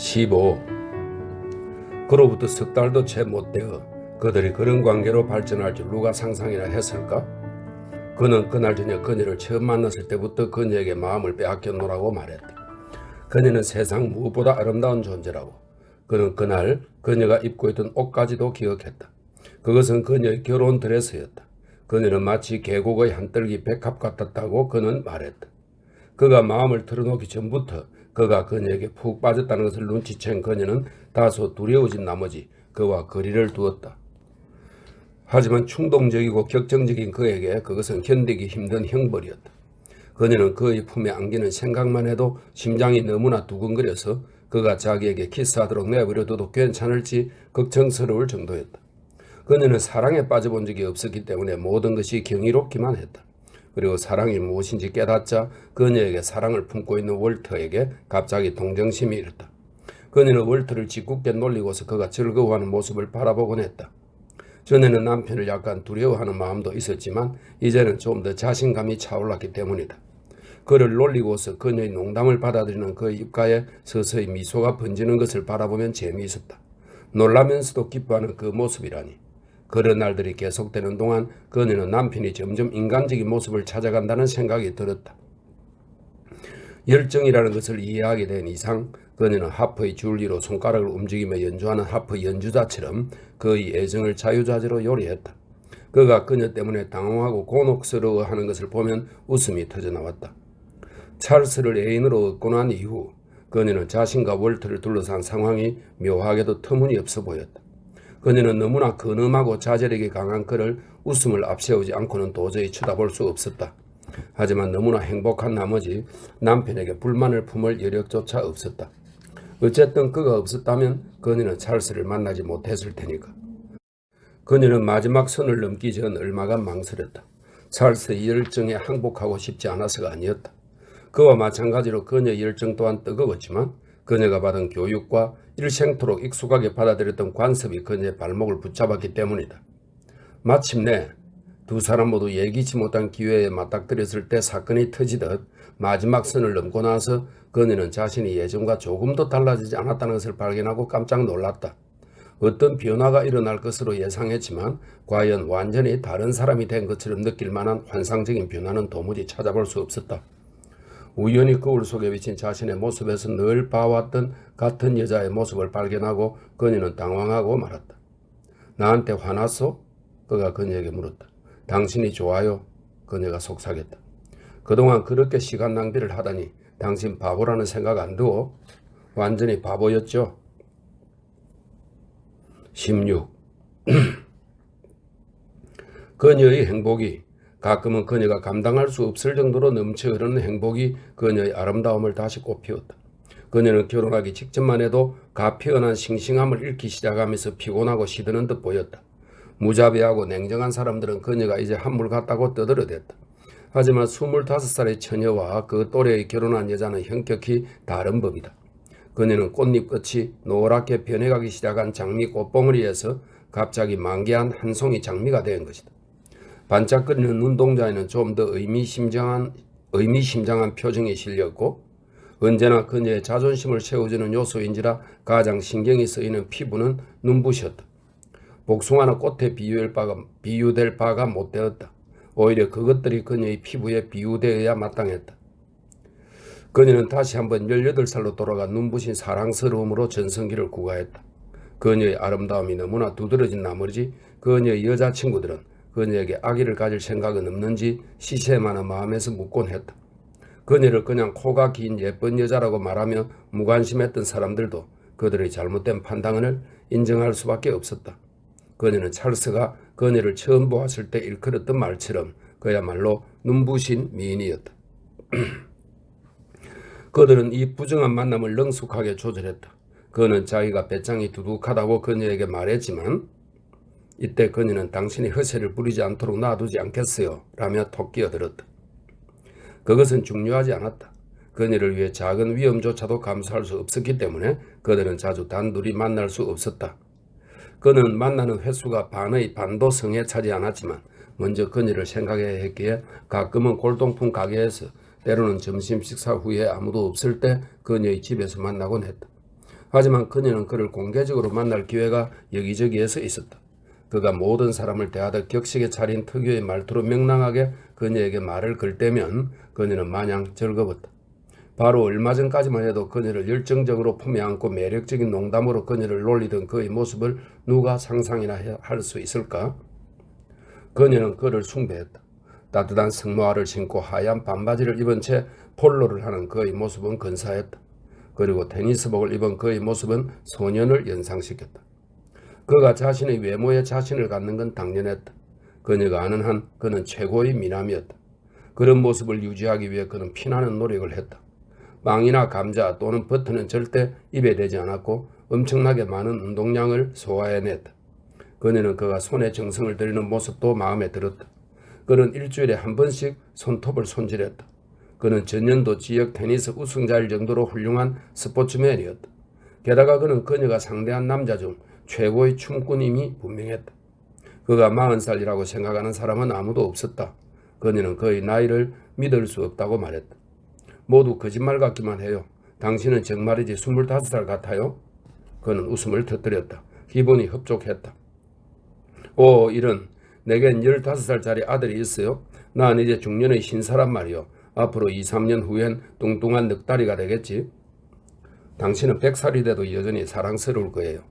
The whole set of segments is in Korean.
15. 그로부터 석 달도 채 못되어 그들이 그런 관계로 발전할 줄 누가 상상이나 했을까? 그는 그날 저녁 그녀를 처음 만났을 때부터 그녀에게 마음을 빼앗겨 놓으라고 말했다. 그녀는 세상 무엇보다 아름다운 존재라고. 그는 그날 그녀가 입고 있던 옷까지도 기억했다. 그것은 그녀의 결혼 드레스였다. 그녀는 마치 계곡의 한떨기 백합 같았다고 그는 말했다. 그가 마음을 털어놓기 전부터 그가 그녀에게 푹 빠졌다는 것을 눈치챈 그녀는 다소 두려워진 나머지 그와 거리를 두었다. 하지만 충동적이고 격정적인 그에게 그것은 견디기 힘든 형벌이었다. 그녀는 그의 품에 안기는 생각만 해도 심장이 너무나 두근거려서 그가 자기에게 키스하도록 내버려둬도 괜찮을지 걱정스러울 정도였다. 그녀는 사랑에 빠져본 적이 없었기 때문에 모든 것이 경이롭기만 했다. 그리고 사랑이 무엇인지 깨닫자 그녀에게 사랑을 품고 있는 월터에게 갑자기 동정심이 일었다. 그녀는 월터를 짓궂게 놀리고서 그가 즐거워하는 모습을 바라보곤 했다. 전에는 남편을 약간 두려워하는 마음도 있었지만 이제는 좀 더 자신감이 차올랐기 때문이다. 그를 놀리고서 그녀의 농담을 받아들이는 그의 입가에 서서히 미소가 번지는 것을 바라보면 재미있었다. 놀라면서도 기뻐하는 그 모습이라니. 그런 날들이 계속되는 동안 그녀는 남편이 점점 인간적인 모습을 찾아간다는 생각이 들었다. 열정이라는 것을 이해하게 된 이상 그녀는 하프의 줄리로 손가락을 움직이며 연주하는 하프 연주자처럼 그의 애정을 자유자재로 요리했다. 그가 그녀 때문에 당황하고 곤혹스러워하는 것을 보면 웃음이 터져나왔다. 찰스를 애인으로 얻고 난 이후 그녀는 자신과 월터를 둘러싼 상황이 묘하게도 터무니없어 보였다. 그녀는 너무나 근엄하고 자제력이 강한 그를 웃음을 앞세우지 않고는 도저히 쳐다볼 수 없었다. 하지만 너무나 행복한 나머지 남편에게 불만을 품을 여력조차 없었다. 어쨌든 그가 없었다면 그녀는 찰스를 만나지 못했을 테니까. 그녀는 마지막 선을 넘기 전 얼마간 망설였다. 찰스의 열정에 항복하고 싶지 않아서가 아니었다. 그와 마찬가지로 그녀의 열정 또한 뜨거웠지만 그녀가 받은 교육과 일생토록 익숙하게 받아들였던 관습이 그녀의 발목을 붙잡았기 때문이다. 마침내 두 사람 모두 예기치 못한 기회에 맞닥뜨렸을 때 사건이 터지듯 마지막 선을 넘고 나서 그녀는 자신이 예전과 조금도 달라지지 않았다는 것을 발견하고 깜짝 놀랐다. 어떤 변화가 일어날 것으로 예상했지만 과연 완전히 다른 사람이 된 것처럼 느낄 만한 환상적인 변화는 도무지 찾아볼 수 없었다. 우연히 거울 속에 비친 자신의 모습에서 늘 봐왔던 같은 여자의 모습을 발견하고 그녀는 당황하고 말았다. 나한테 화났어? 그가 그녀에게 물었다. 당신이 좋아요? 그녀가 속삭였다. 그동안 그렇게 시간 낭비를 하다니 당신 바보라는 생각 안 들어? 완전히 바보였죠? 16. 그녀의 행복이 가끔은 그녀가 감당할 수 없을 정도로 넘쳐 흐르는 행복이 그녀의 아름다움을 다시 꽃피웠다. 그녀는 결혼하기 직전만 해도 가피어난 싱싱함을 잃기 시작하면서 피곤하고 시드는 듯 보였다. 무자비하고 냉정한 사람들은 그녀가 이제 한물 같다고 떠들어댔다. 하지만 25살의 처녀와 그 또래의 결혼한 여자는 현격히 다른 법이다. 그녀는 꽃잎끝이 노랗게 변해가기 시작한 장미 꽃봉오리에서 갑자기 만개한 한 송이 장미가 된 것이다. 반짝거리는 눈동자에는 좀 더 의미심장한 표정이 실렸고 언제나 그녀의 자존심을 세워주는 요소인지라 가장 신경이 쓰이는 피부는 눈부셨다. 복숭아는 꽃에 비유될 바가 못 되었다. 오히려 그것들이 그녀의 피부에 비유되어야 마땅했다. 그녀는 다시 한번 18살로 돌아가 눈부신 사랑스러움으로 전성기를 구가했다. 그녀의 아름다움이 너무나 두드러진 나머지 그녀의 여자친구들은 그녀에게 아기를 가질 생각은 없는지 시샘하는 마음에서 묻곤 했다. 그녀를 그냥 코가 긴 예쁜 여자라고 말하며 무관심했던 사람들도 그들의 잘못된 판단을 인정할 수밖에 없었다. 그녀는 찰스가 그녀를 처음 보았을 때 일컬었던 말처럼 그야말로 눈부신 미인이었다. 그들은 이 부정한 만남을 능숙하게 조절했다. 그는 자기가 배짱이 두둑하다고 그녀에게 말했지만 이때 그녀는 당신이 허세를 부리지 않도록 놔두지 않겠어요? 라며 톡 끼어들었다. 그것은 중요하지 않았다. 그녀를 위해 작은 위험조차도 감수할 수 없었기 때문에 그들은 자주 단둘이 만날 수 없었다. 그는 만나는 횟수가 반의 반도 성에 차지 않았지만 먼저 그녀를 생각해야 했기에 가끔은 골동품 가게에서 때로는 점심 식사 후에 아무도 없을 때 그녀의 집에서 만나곤 했다. 하지만 그녀는 그를 공개적으로 만날 기회가 여기저기에서 있었다. 그가 모든 사람을 대하듯 격식에 차린 특유의 말투로 명랑하게 그녀에게 말을 걸 때면 그녀는 마냥 즐거웠다. 바로 얼마 전까지만 해도 그녀를 열정적으로 품에 안고 매력적인 농담으로 그녀를 놀리던 그의 모습을 누가 상상이나 할 수 있을까? 그녀는 그를 숭배했다. 따뜻한 승모화를 신고 하얀 반바지를 입은 채 폴로를 하는 그의 모습은 근사했다. 그리고 테니스복을 입은 그의 모습은 소년을 연상시켰다. 그가 자신의 외모에 자신을 갖는 건 당연했다. 그녀가 아는 한 그는 최고의 미남이었다. 그런 모습을 유지하기 위해 그는 피나는 노력을 했다. 빵이나 감자 또는 버터는 절대 입에 대지 않았고 엄청나게 많은 운동량을 소화해냈다. 그녀는 그가 손에 정성을 들이는 모습도 마음에 들었다. 그는 일주일에 한 번씩 손톱을 손질했다. 그는 전년도 지역 테니스 우승자일 정도로 훌륭한 스포츠맨이었다. 게다가 그는 그녀가 상대한 남자 중 최고의 춤꾼임이 분명했다. 그가 40살이라고 생각하는 사람은 아무도 없었다. 그녀는 그의 나이를 믿을 수 없다고 말했다. 모두 거짓말 같기만 해요. 당신은 정말이지 25살 같아요? 그는 웃음을 터뜨렸다. 기분이 흡족했다. 오, 이런, 내겐 15살짜리 아들이 있어요. 난 이제 중년의 신사란 말이요. 앞으로 2, 3년 후엔 뚱뚱한 늑다리가 되겠지. 당신은 100살이 돼도 여전히 사랑스러울 거예요.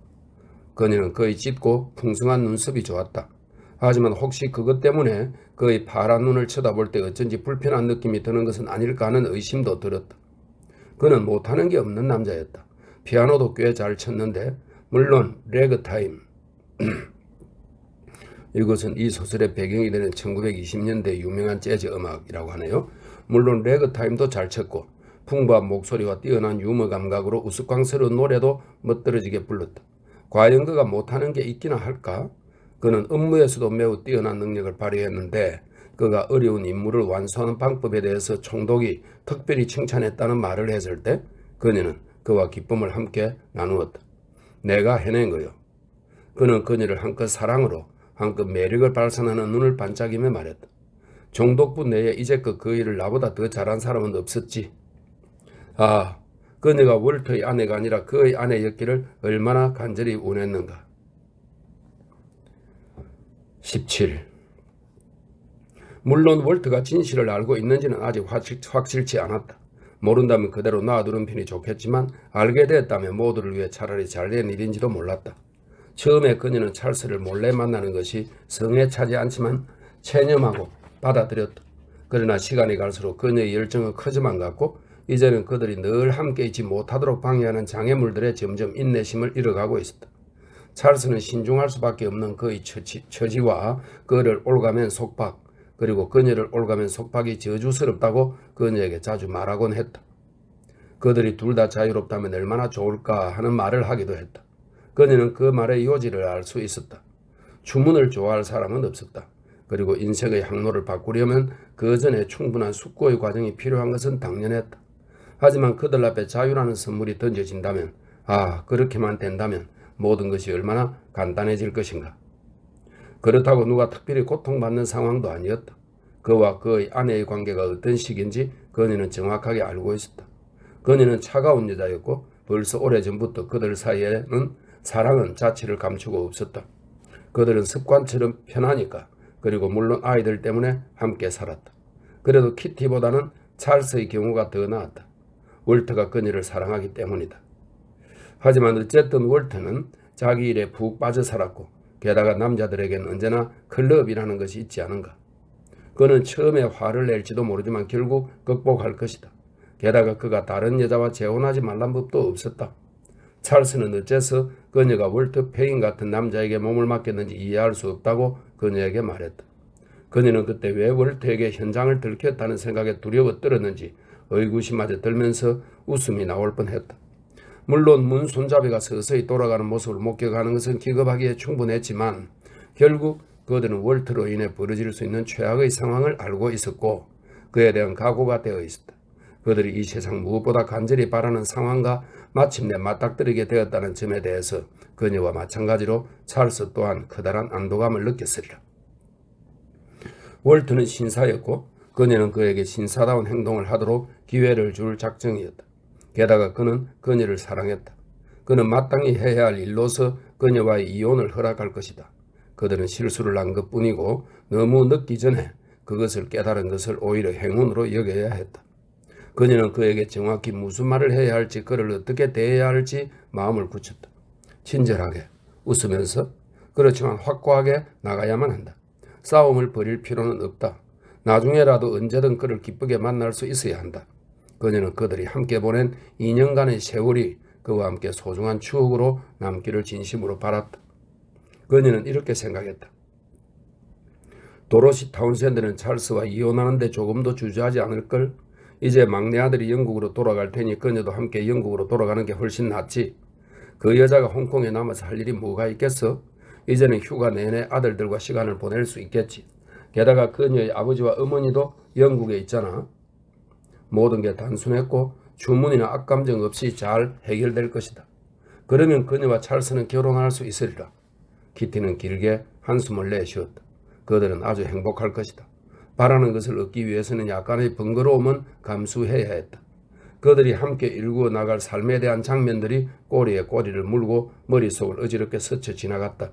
그녀는 그의 짙고 풍성한 눈썹이 좋았다. 하지만 혹시 그것 때문에 그의 파란 눈을 쳐다볼 때 어쩐지 불편한 느낌이 드는 것은 아닐까 하는 의심도 들었다. 그는 못하는 게 없는 남자였다. 피아노도 꽤 잘 쳤는데 물론 레그타임. 이것은 이 소설의 배경이 되는 1920년대 유명한 재즈 음악이라고 하네요. 물론 레그타임도 잘 쳤고 풍부한 목소리와 뛰어난 유머 감각으로 우스꽝스러운 노래도 멋들어지게 불렀다. 과연 그가 못하는 게 있기나 할까? 그는 업무에서도 매우 뛰어난 능력을 발휘했는데 그가 어려운 임무를 완수하는 방법에 대해서 총독이 특별히 칭찬했다는 말을 했을 때 그녀는 그와 기쁨을 함께 나누었다. 내가 해낸 거요. 그는 그녀를 한껏 사랑으로 한껏 매력을 발산하는 눈을 반짝이며 말했다. 총독부 내에 이제껏 그 일을 나보다 더 잘한 사람은 없었지. 아, 그녀가 월터의 아내가 아니라 그의 아내였기를 얼마나 간절히 원했는가. 17. 물론 월터가 진실을 알고 있는지는 아직 확실치 않았다. 모른다면 그대로 놔두는 편이 좋겠지만 알게 되었다면 모두를 위해 차라리 잘된 일인지도 몰랐다. 처음에 그녀는 찰스를 몰래 만나는 것이 성에 차지 않지만 체념하고 받아들였다. 그러나 시간이 갈수록 그녀의 열정은 커져만 갔고 이제는 그들이 늘 함께 있지 못하도록 방해하는 장애물들에 점점 인내심을 잃어가고 있었다. 찰스는 신중할 수밖에 없는 그의 처지와 그를 올가면 속박 그리고 그녀를 올가면 속박이 저주스럽다고 그녀에게 자주 말하곤 했다. 그들이 둘 다 자유롭다면 얼마나 좋을까 하는 말을 하기도 했다. 그녀는 그 말의 요지를 알 수 있었다. 주문을 좋아할 사람은 없었다. 그리고 인생의 항로를 바꾸려면 그 전에 충분한 숙고의 과정이 필요한 것은 당연했다. 하지만 그들 앞에 자유라는 선물이 던져진다면, 그렇게만 된다면 모든 것이 얼마나 간단해질 것인가. 그렇다고 누가 특별히 고통받는 상황도 아니었다. 그와 그의 아내의 관계가 어떤 식인지 그녀는 정확하게 알고 있었다. 그녀는 차가운 여자였고 벌써 오래전부터 그들 사이에는 사랑은 자취를 감추고 없었다. 그들은 습관처럼 편하니까 그리고 물론 아이들 때문에 함께 살았다. 그래도 키티보다는 찰스의 경우가 더 나았다. 월터가 그녀를 사랑하기 때문이다. 하지만 어쨌든 월터는 자기 일에 푹 빠져 살았고 게다가 남자들에겐 언제나 클럽이라는 것이 있지 않은가. 그는 처음에 화를 낼지도 모르지만 결국 극복할 것이다. 게다가 그가 다른 여자와 재혼하지 말란 법도 없었다. 찰스는 어째서 그녀가 월터 페인 같은 남자에게 몸을 맡겼는지 이해할 수 없다고 그녀에게 말했다. 그녀는 그때 왜 월터에게 현장을 들켰다는 생각에 두려워 떨었는지 의구심마저 들면서 웃음이 나올 뻔했다. 물론 문 손잡이가 서서히 돌아가는 모습을 목격하는 것은 기겁하기에 충분했지만 결국 그들은 월터로 인해 벌어질 수 있는 최악의 상황을 알고 있었고 그에 대한 각오가 되어 있었다. 그들이 이 세상 무엇보다 간절히 바라는 상황과 마침내 맞닥뜨리게 되었다는 점에 대해서 그녀와 마찬가지로 찰스 또한 커다란 안도감을 느꼈으리라. 월터는 신사였고 그녀는 그에게 신사다운 행동을 하도록 기회를 줄 작정이었다. 게다가 그는 그녀를 사랑했다. 그는 마땅히 해야 할 일로서 그녀와의 이혼을 허락할 것이다. 그들은 실수를 한 것뿐이고 너무 늦기 전에 그것을 깨달은 것을 오히려 행운으로 여겨야 했다. 그녀는 그에게 정확히 무슨 말을 해야 할지, 그를 어떻게 대해야 할지 마음을 굳혔다. 친절하게, 웃으면서, 그렇지만 확고하게 나가야만 한다. 싸움을 벌일 필요는 없다. 나중에라도 언제든 그를 기쁘게 만날 수 있어야 한다. 그녀는 그들이 함께 보낸 2년간의 세월이 그와 함께 소중한 추억으로 남기를 진심으로 바랐다. 그녀는 이렇게 생각했다. 도로시 타운샌드는 찰스와 이혼하는데 조금도 주저하지 않을걸. 이제 막내 아들이 영국으로 돌아갈 테니 그녀도 함께 영국으로 돌아가는 게 훨씬 낫지. 그 여자가 홍콩에 남아서 할 일이 뭐가 있겠어? 이제는 휴가 내내 아들들과 시간을 보낼 수 있겠지. 게다가 그녀의 아버지와 어머니도 영국에 있잖아. 모든 게 단순했고 주문이나 악감정 없이 잘 해결될 것이다. 그러면 그녀와 찰스는 결혼할 수 있으리라. 키티는 길게 한숨을 내쉬었다. 그들은 아주 행복할 것이다. 바라는 것을 얻기 위해서는 약간의 번거로움은 감수해야 했다. 그들이 함께 일구어 나갈 삶에 대한 장면들이 꼬리에 꼬리를 물고 머릿속을 어지럽게 스쳐 지나갔다.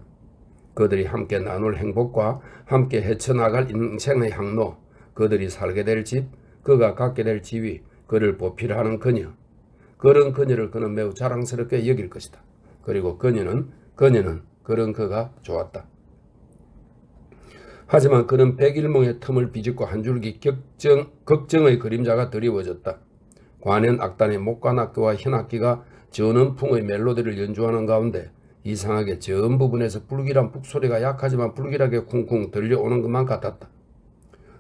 그들이 함께 나눌 행복과 함께 헤쳐나갈 인생의 항로, 그들이 살게 될 집, 그가 갖게 될 지위, 그를 보필하는 그녀. 그런 그녀를 그는 매우 자랑스럽게 여길 것이다. 그리고 그녀는 그런 그가 좋았다. 하지만 그는 백일몽의 틈을 비집고 한 줄기 걱정의 그림자가 드리워졌다. 관현 악단의 목관악기와 현악기가 전원풍의 멜로디를 연주하는 가운데 이상하게 전 부분에서 불길한 북소리가 약하지만 불길하게 쿵쿵 들려오는 것만 같았다.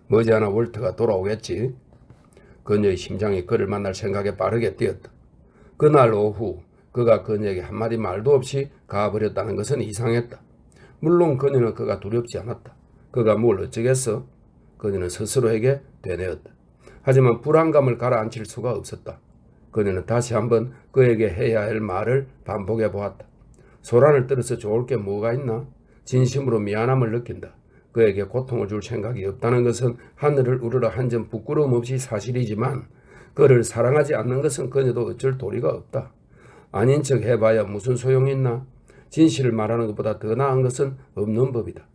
머지않아 월트가 돌아오겠지. 그녀의 심장이 그를 만날 생각에 빠르게 뛰었다. 그날 오후 그가 그녀에게 한마디 말도 없이 가버렸다는 것은 이상했다. 물론 그녀는 그가 두렵지 않았다. 그가 뭘 어쩌겠어? 그녀는 스스로에게 되뇌었다. 하지만 불안감을 가라앉힐 수가 없었다. 그녀는 다시 한번 그에게 해야 할 말을 반복해 보았다. 소란을 떨어서 좋을 게 뭐가 있나? 진심으로 미안함을 느낀다. 그에게 고통을 줄 생각이 없다는 것은 하늘을 우러러 한 점 부끄러움 없이 사실이지만 그를 사랑하지 않는 것은 그녀도 어쩔 도리가 없다. 아닌 척 해봐야 무슨 소용이 있나? 진실을 말하는 것보다 더 나은 것은 없는 법이다.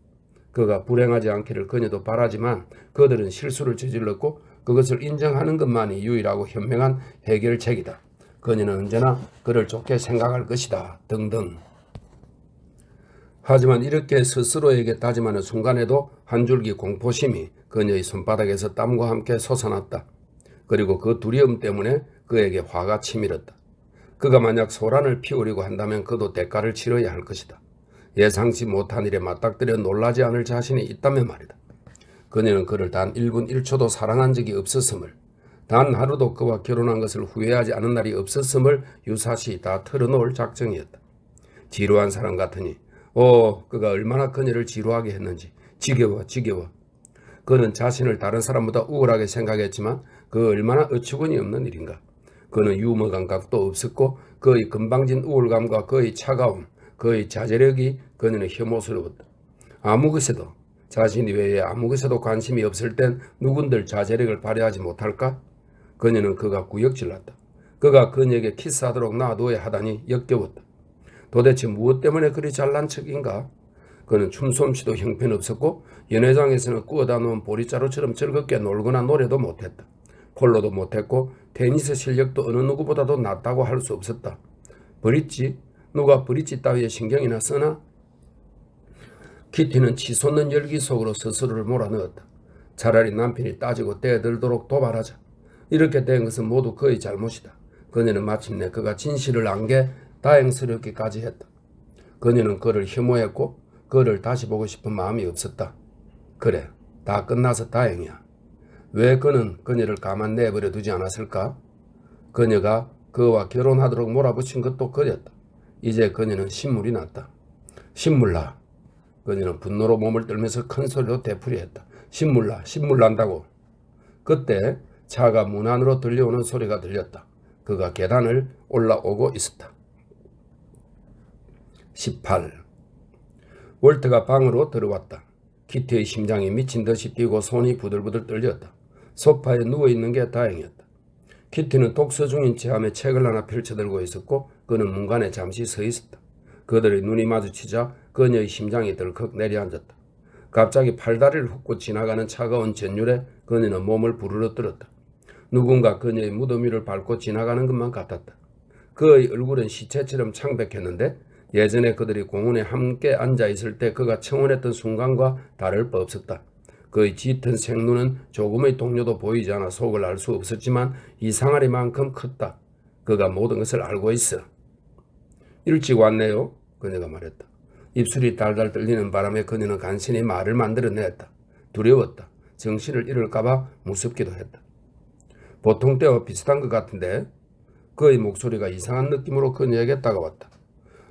그가 불행하지 않기를 그녀도 바라지만 그들은 실수를 저질렀고 그것을 인정하는 것만이 유일하고 현명한 해결책이다. 그녀는 언제나 그를 좋게 생각할 것이다. 등등. 하지만 이렇게 스스로에게 다짐하는 순간에도 한 줄기 공포심이 그녀의 손바닥에서 땀과 함께 솟아났다. 그리고 그 두려움 때문에 그에게 화가 치밀었다. 그가 만약 소란을 피우려고 한다면 그도 대가를 치러야 할 것이다. 예상치 못한 일에 맞닥뜨려 놀라지 않을 자신이 있다면 말이다. 그녀는 그를 단 1분 1초도 사랑한 적이 없었음을, 단 하루도 그와 결혼한 것을 후회하지 않은 날이 없었음을 유사시 다 털어놓을 작정이었다. 지루한 사람 같으니 그가 얼마나 그녀를 지루하게 했는지 지겨워. 그는 자신을 다른 사람보다 우월하게 생각했지만 그 얼마나 어처구니 없는 일인가. 그는 유머 감각도 없었고 그의 건방진 우월감과 그의 차가움, 그의 자제력이 그녀는 혐오스러웠다. 아무 것에도, 자신 외에 아무 것에도 관심이 없을 땐 누군들 자제력을 발휘하지 못할까? 그녀는 그가 구역질났다. 그가 그녀에게 키스하도록 놔둬야 하다니 역겨웠다. 도대체 무엇 때문에 그리 잘난 척인가? 그는 춤솜씨도 형편없었고 연회장에서는 구워다 놓은 보리자루처럼 즐겁게 놀거나 노래도 못했다. 폴로도 못했고 테니스 실력도 어느 누구보다도 낫다고 할 수 없었다. 브릿지? 누가 브릿지 따위에 신경이나 쓰나? 키티는 치솟는 열기 속으로 스스로를 몰아넣었다. 차라리 남편이 따지고 떼들도록 도발하자. 이렇게 된 것은 모두 그의 잘못이다. 그녀는 마침내 그가 진실을 안 게 다행스럽기까지 했다. 그녀는 그를 혐오했고 그를 다시 보고 싶은 마음이 없었다. 그래, 다 끝나서 다행이야. 왜 그는 그녀를 가만 내버려 두지 않았을까? 그녀가 그와 결혼하도록 몰아붙인 것도 그렸다. 이제 그녀는 신물이 났다. 신물나. 그녀는 분노로 몸을 떨면서 큰 소리로 되풀이했다. 신물 난다고. 그때 차가 문 안으로 들려오는 소리가 들렸다. 그가 계단을 올라오고 있었다. 18. 월트가 방으로 들어왔다. 키티의 심장이 미친 듯이 뛰고 손이 부들부들 떨렸다. 소파에 누워있는 게 다행이었다. 키티는 독서 중인 체함에 책을 하나 펼쳐들고 있었고 그는 문간에 잠시 서 있었다. 그들의 눈이 마주치자 그녀의 심장이 덜컥 내려앉았다. 갑자기 팔다리를 훑고 지나가는 차가운 전율에 그녀는 몸을 부르러 떨었다. 누군가 그녀의 무덤 위를 밟고 지나가는 것만 같았다. 그의 얼굴은 시체처럼 창백했는데 예전에 그들이 공원에 함께 앉아있을 때 그가 청혼했던 순간과 다를 바 없었다. 그의 짙은 생눈은 조금의 동료도 보이지 않아 속을 알 수 없었지만 이상하리만큼 컸다. 그가 모든 것을 알고 있어. 일찍 왔네요. 그녀가 말했다. 입술이 달달 떨리는 바람에 그녀는 간신히 말을 만들어냈다. 두려웠다. 정신을 잃을까봐 무섭기도 했다. 보통 때와 비슷한 것 같은데 그의 목소리가 이상한 느낌으로 그녀에게 다가왔다.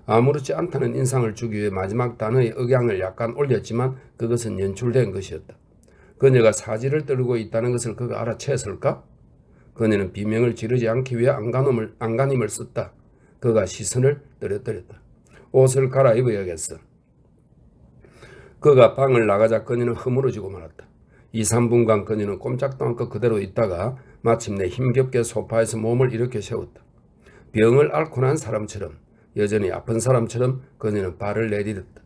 아무렇지 않다는 인상을 주기 위해 마지막 단어의 억양을 약간 올렸지만 그것은 연출된 것이었다. 그녀가 사지를 떨고 있다는 것을 그가 알아챘을까? 그녀는 비명을 지르지 않기 위해 안간힘을 썼다. 그가 시선을 떨어뜨렸다. 옷을 갈아입어야겠어. 그가 방을 나가자 그녀는 허물어지고 말았다. 2, 3분간 그녀는 꼼짝도 않고 그대로 있다가 마침내 힘겹게 소파에서 몸을 일으켜 세웠다. 병을 앓고 난 사람처럼 여전히 아픈 사람처럼 그녀는 발을 내디뎠다.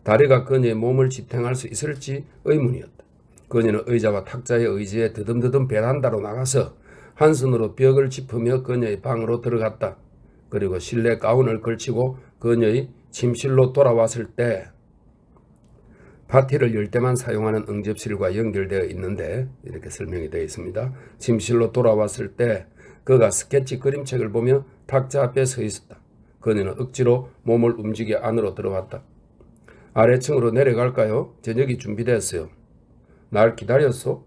다리가 그녀의 몸을 지탱할 수 있을지 의문이었다. 그녀는 의자와 탁자의 의지에 드듬드듬 베란다로 나가서 한 손으로 벽을 짚으며 그녀의 방으로 들어갔다. 그리고 실내 가운을 걸치고 그녀의 침실로 돌아왔을 때 파티를 열 때만 사용하는 응접실과 연결되어 있는데 이렇게 설명이 되어 있습니다. 침실로 돌아왔을 때 그가 스케치 그림책을 보며 탁자 앞에 서 있었다. 그녀는 억지로 몸을 움직여 안으로 들어왔다. 아래층으로 내려갈까요? 저녁이 준비됐어요. 날 기다렸어?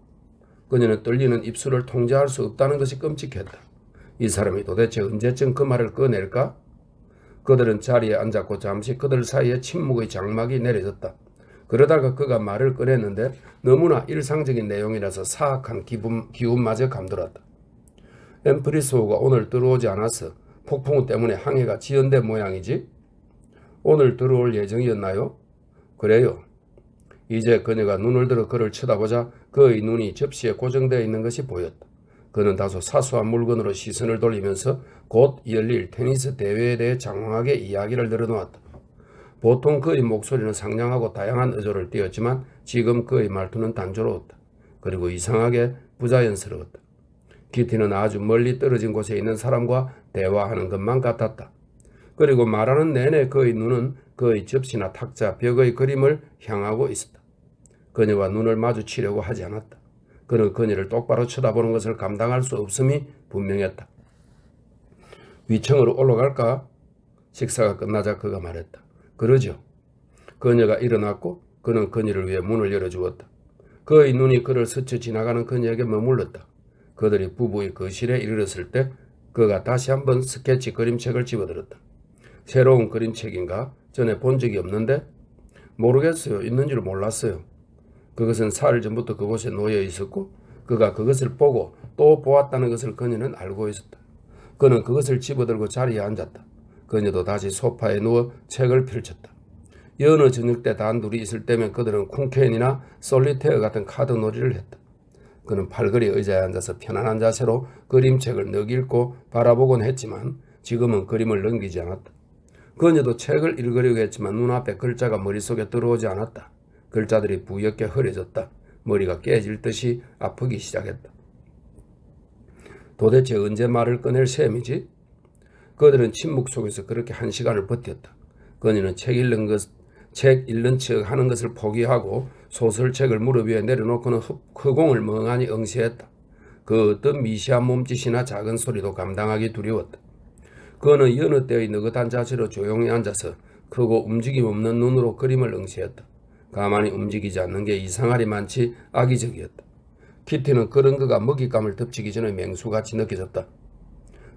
그녀는 떨리는 입술을 통제할 수 없다는 것이 끔찍했다. 이 사람이 도대체 언제쯤 그 말을 꺼낼까? 그들은 자리에 앉았고 잠시 그들 사이에 침묵의 장막이 내려졌다. 그러다가 그가 말을 꺼냈는데 너무나 일상적인 내용이라서 사악한 기운마저 감돌았다. 엠프리스호가 오늘 들어오지 않았어. 폭풍우 때문에 항해가 지연된 모양이지? 오늘 들어올 예정이었나요? 그래요. 이제 그녀가 눈을 들어 그를 쳐다보자 그의 눈이 접시에 고정되어 있는 것이 보였다. 그는 다소 사소한 물건으로 시선을 돌리면서 곧 열릴 테니스 대회에 대해 장황하게 이야기를 늘어놓았다. 보통 그의 목소리는 상냥하고 다양한 어조를 띄었지만 지금 그의 말투는 단조로웠다. 그리고 이상하게 부자연스러웠다. 키티는 아주 멀리 떨어진 곳에 있는 사람과 대화하는 것만 같았다. 그리고 말하는 내내 그의 눈은 그의 접시나 탁자, 벽의 그림을 향하고 있었다. 그녀와 눈을 마주치려고 하지 않았다. 그는 그녀를 똑바로 쳐다보는 것을 감당할 수 없음이 분명했다. 위층으로 올라갈까? 식사가 끝나자 그가 말했다. 그러죠. 그녀가 일어났고 그는 그녀를 위해 문을 열어주었다. 그의 눈이 그를 스쳐 지나가는 그녀에게 머물렀다. 그들이 부부의 거실에 이르렀을 때 그가 다시 한번 스케치 그림책을 집어들었다. 새로운 그림책인가? 전에 본 적이 없는데? 모르겠어요. 있는 줄 몰랐어요. 그것은 사흘 전부터 그곳에 놓여 있었고 그가 그것을 보고 또 보았다는 것을 그녀는 알고 있었다. 그는 그것을 집어들고 자리에 앉았다. 그녀도 다시 소파에 누워 책을 펼쳤다. 여느 저녁 때 단둘이 있을 때면 그들은 쿵캔이나 솔리테어 같은 카드 놀이를 했다. 그는 팔걸이 의자에 앉아서 편안한 자세로 그림책을 넋 읽고 바라보곤 했지만 지금은 그림을 넘기지 않았다. 그녀도 책을 읽으려고 했지만 눈앞에 글자가 머릿속에 들어오지 않았다. 글자들이 부엽게 흐려졌다. 머리가 깨질 듯이 아프기 시작했다. 도대체 언제 말을 꺼낼 셈이지? 그들은 침묵 속에서 그렇게 1시간을 버텼다. 그녀는 책 읽는 척 하는 것을 포기하고 소설책을 무릎 위에 내려놓고는 허공을 멍하니 응시했다. 그 어떤 미시한 몸짓이나 작은 소리도 감당하기 두려웠다. 그는 여느 때의 느긋한 자세로 조용히 앉아서 크고 움직임 없는 눈으로 그림을 응시했다. 가만히 움직이지 않는 게 이상하리만치 악의적이었다. 키티는 그런 그가 먹잇감을 덮치기 전에 맹수같이 느껴졌다.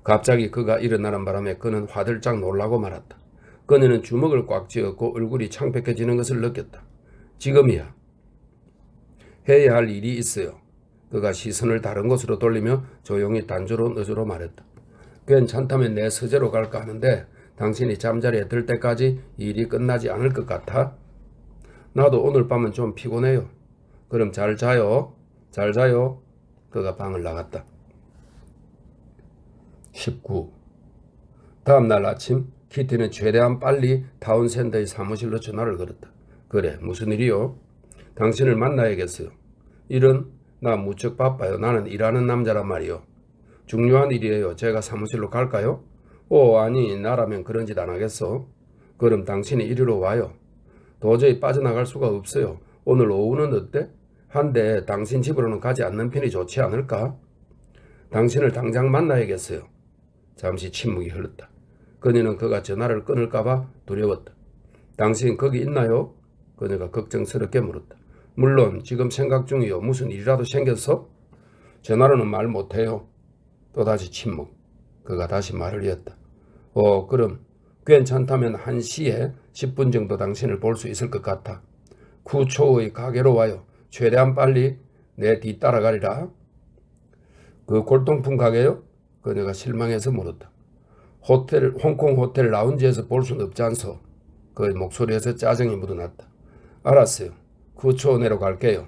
갑자기 그가 일어나는 바람에 그는 화들짝 놀라고 말았다. 그녀는 주먹을 꽉 쥐었고 얼굴이 창백해지는 것을 느꼈다. 지금이야. 해야 할 일이 있어요. 그가 시선을 다른 곳으로 돌리며 조용히 단조로운 어조로 말했다. 괜찮다면 내 서재로 갈까 하는데 당신이 잠자리에 들 때까지 일이 끝나지 않을 것 같아? 나도 오늘 밤은 좀 피곤해요. 그럼 잘 자요. 잘 자요. 그가 방을 나갔다. 19. 다음 날 아침 키티는 최대한 빨리 타운샌드의 사무실로 전화를 걸었다. 그래, 무슨 일이요? 당신을 만나야겠어요. 일은? 나 무척 바빠요. 나는 일하는 남자란 말이요. 중요한 일이에요. 제가 사무실로 갈까요? 아니, 나라면 그런 짓 안 하겠어. 그럼 당신이 이리로 와요. 도저히 빠져나갈 수가 없어요. 오늘 오후는 어때? 한데 당신 집으로는 가지 않는 편이 좋지 않을까? 당신을 당장 만나야겠어요. 잠시 침묵이 흘렀다. 그녀는 그가 전화를 끊을까봐 두려웠다. 당신 거기 있나요? 그녀가 걱정스럽게 물었다. 물론 지금 생각 중이요. 무슨 일이라도 생겼어? 전화로는 말 못해요. 또다시 침묵. 그가 다시 말을 이었다. 그럼 괜찮다면 1시에 10분 정도 당신을 볼 수 있을 것 같아. 구초의 가게로 와요. 최대한 빨리 내 뒤 따라가리라. 그 골동품 가게요? 그녀가 실망해서 물었다. 홍콩 호텔 라운지에서 볼 수는 없지 않소. 그의 목소리에서 짜증이 묻어났다. 알았어요. 구초 내로 갈게요.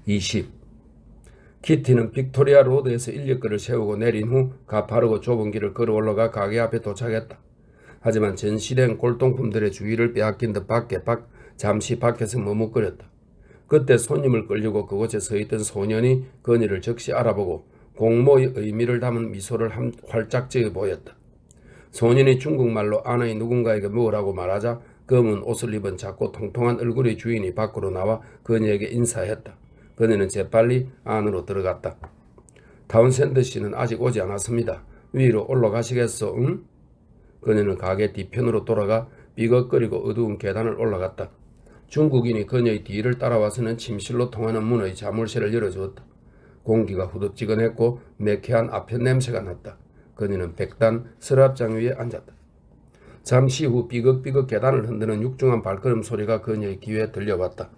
20. 키티는 빅토리아 로드에서 인력거를 세우고 내린 후 가파르고 좁은 길을 걸어 올라가 가게 앞에 도착했다. 하지만 전시된 골동품들의 주의를 빼앗긴 듯 잠시 밖에서 머뭇거렸다. 그때 손님을 끌려고 그곳에 서 있던 소년이 그녀를 즉시 알아보고 공모의 의미를 담은 미소를 활짝 지어 보였다. 소년이 중국말로 안의 누군가에게 뭐라고 말하자 검은 옷을 입은 작고 통통한 얼굴의 주인이 밖으로 나와 그녀에게 인사했다. 그녀는 재빨리 안으로 들어갔다. 타운샌드 씨는 아직 오지 않았습니다. 위로 올라가시겠소? 응? 그녀는 가게 뒤편으로 돌아가 삐걱거리고 어두운 계단을 올라갔다. 중국인이 그녀의 뒤를 따라와서는 침실로 통하는 문의 자물쇠를 열어주었다. 공기가 후덥지근했고 매캐한 아편 냄새가 났다. 그녀는 백단 서랍장 위에 앉았다. 잠시 후 삐걱삐걱 계단을 흔드는 육중한 발걸음 소리가 그녀의 귀에 들려왔다.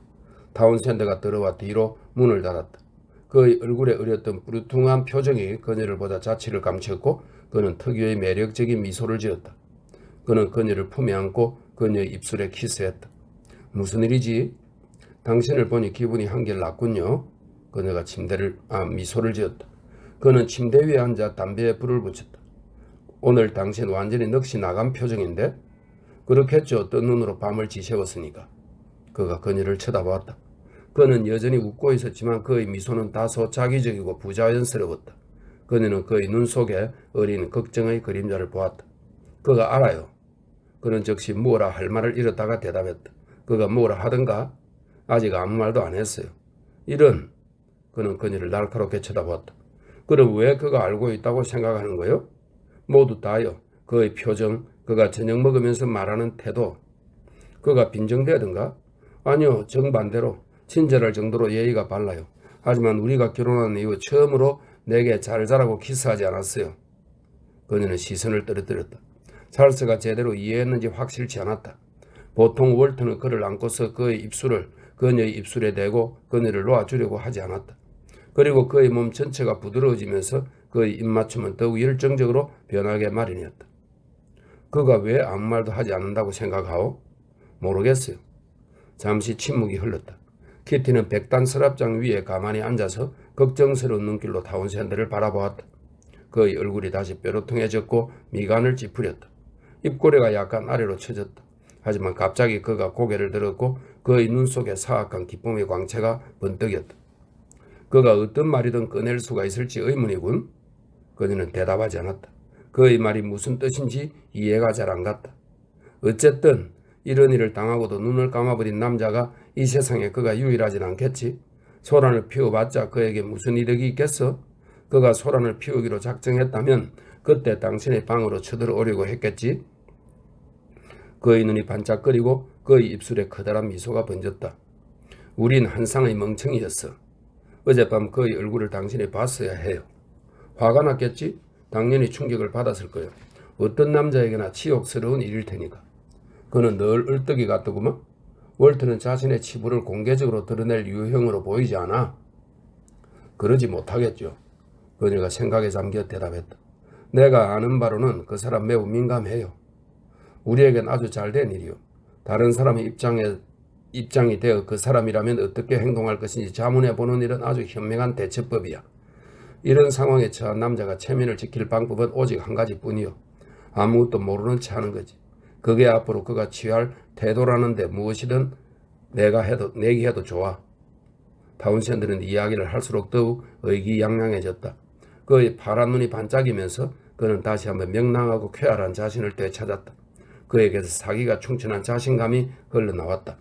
타운샌드가 들어와 뒤로 문을 닫았다. 그의 얼굴에 어렸던 뿌르퉁한 표정이 그녀를 보자 자취를 감췄고 그는 특유의 매력적인 미소를 지었다. 그는 그녀를 품에 안고 그녀의 입술에 키스했다. 무슨 일이지? 당신을 보니 기분이 한결 났군요. 그녀가 미소를 지었다. 그는 침대 위에 앉아 담배에 불을 붙였다. 오늘 당신 완전히 넋이 나간 표정인데? 그렇겠죠. 뜬 눈으로 밤을 지새웠으니까. 그가 그녀를 쳐다보았다. 그는 여전히 웃고 있었지만 그의 미소는 다소 자기적이고 부자연스러웠다. 그녀는 그의 눈 속에 어린 걱정의 그림자를 보았다. 그가 알아요. 그는 즉시 뭐라 할 말을 잃었다가 대답했다. 그가 뭐라 하던가? 아직 아무 말도 안 했어요. 이런. 그는 그녀를 날카롭게 쳐다보았다. 그럼 왜 그가 알고 있다고 생각하는 거요? 모두 다요. 그의 표정, 그가 저녁 먹으면서 말하는 태도. 그가 빈정대던가? 아니요. 정반대로 친절할 정도로 예의가 발라요. 하지만 우리가 결혼한 이후 처음으로 내게 잘 자라고 키스하지 않았어요. 그녀는 시선을 떨어뜨렸다. 찰스가 제대로 이해했는지 확실치 않았다. 보통 월터는 그를 안고서 그녀의 입술에 대고 그녀를 놓아주려고 하지 않았다. 그리고 그의 몸 전체가 부드러워지면서 그의 입맞춤은 더욱 열정적으로 변하게 마련이었다. 그가 왜 아무 말도 하지 않는다고 생각하오? 모르겠어요. 잠시 침묵이 흘렀다. 키티는 백단 서랍장 위에 가만히 앉아서 걱정스러운 눈길로 타운샌드를 바라보았다. 그의 얼굴이 다시 뾰루퉁해졌고 미간을 찌푸렸다. 입꼬리가 약간 아래로 처졌다. 하지만 갑자기 그가 고개를 들었고 그의 눈 속에 사악한 기쁨의 광채가 번뜩였다. 그가 어떤 말이든 꺼낼 수가 있을지 의문이군. 그녀는 대답하지 않았다. 그의 말이 무슨 뜻인지 이해가 잘 안 갔다. 어쨌든 이런 일을 당하고도 눈을 감아버린 남자가 이 세상에 그가 유일하진 않겠지. 소란을 피워봤자 그에게 무슨 이득이 있겠어? 그가 소란을 피우기로 작정했다면 그때 당신의 방으로 쳐들어오려고 했겠지. 그의 눈이 반짝거리고 그의 입술에 커다란 미소가 번졌다. 우린 한 쌍의 멍청이였어. 어젯밤 그의 얼굴을 당신이 봤어야 해요. 화가 났겠지? 당연히 충격을 받았을 거예요. 어떤 남자에게나 치욕스러운 일일 테니까. 그는 늘 얼떡이 같더구먼. 월터는 자신의 치부를 공개적으로 드러낼 유형으로 보이지 않아. 그러지 못하겠죠. 그녀가 생각에 잠겨 대답했다. 내가 아는 바로는 그 사람 매우 민감해요. 우리에겐 아주 잘된 일이요. 다른 사람의 입장이 되어 그 사람이라면 어떻게 행동할 것인지 자문해보는 일은 아주 현명한 대처법이야. 이런 상황에 처한 남자가 체면을 지킬 방법은 오직 한 가지뿐이요. 아무것도 모르는 체 하는 거지. 그게 앞으로 그가 취할 태도라는데 무엇이든 내게 해도 좋아. 타운샌드는 이야기를 할수록 더욱 의기양양해졌다. 그의 파란 눈이 반짝이면서 그는 다시 한번 명랑하고 쾌활한 자신을 되찾았다. 그에게서 사기가 충천한 자신감이 흘러나왔다.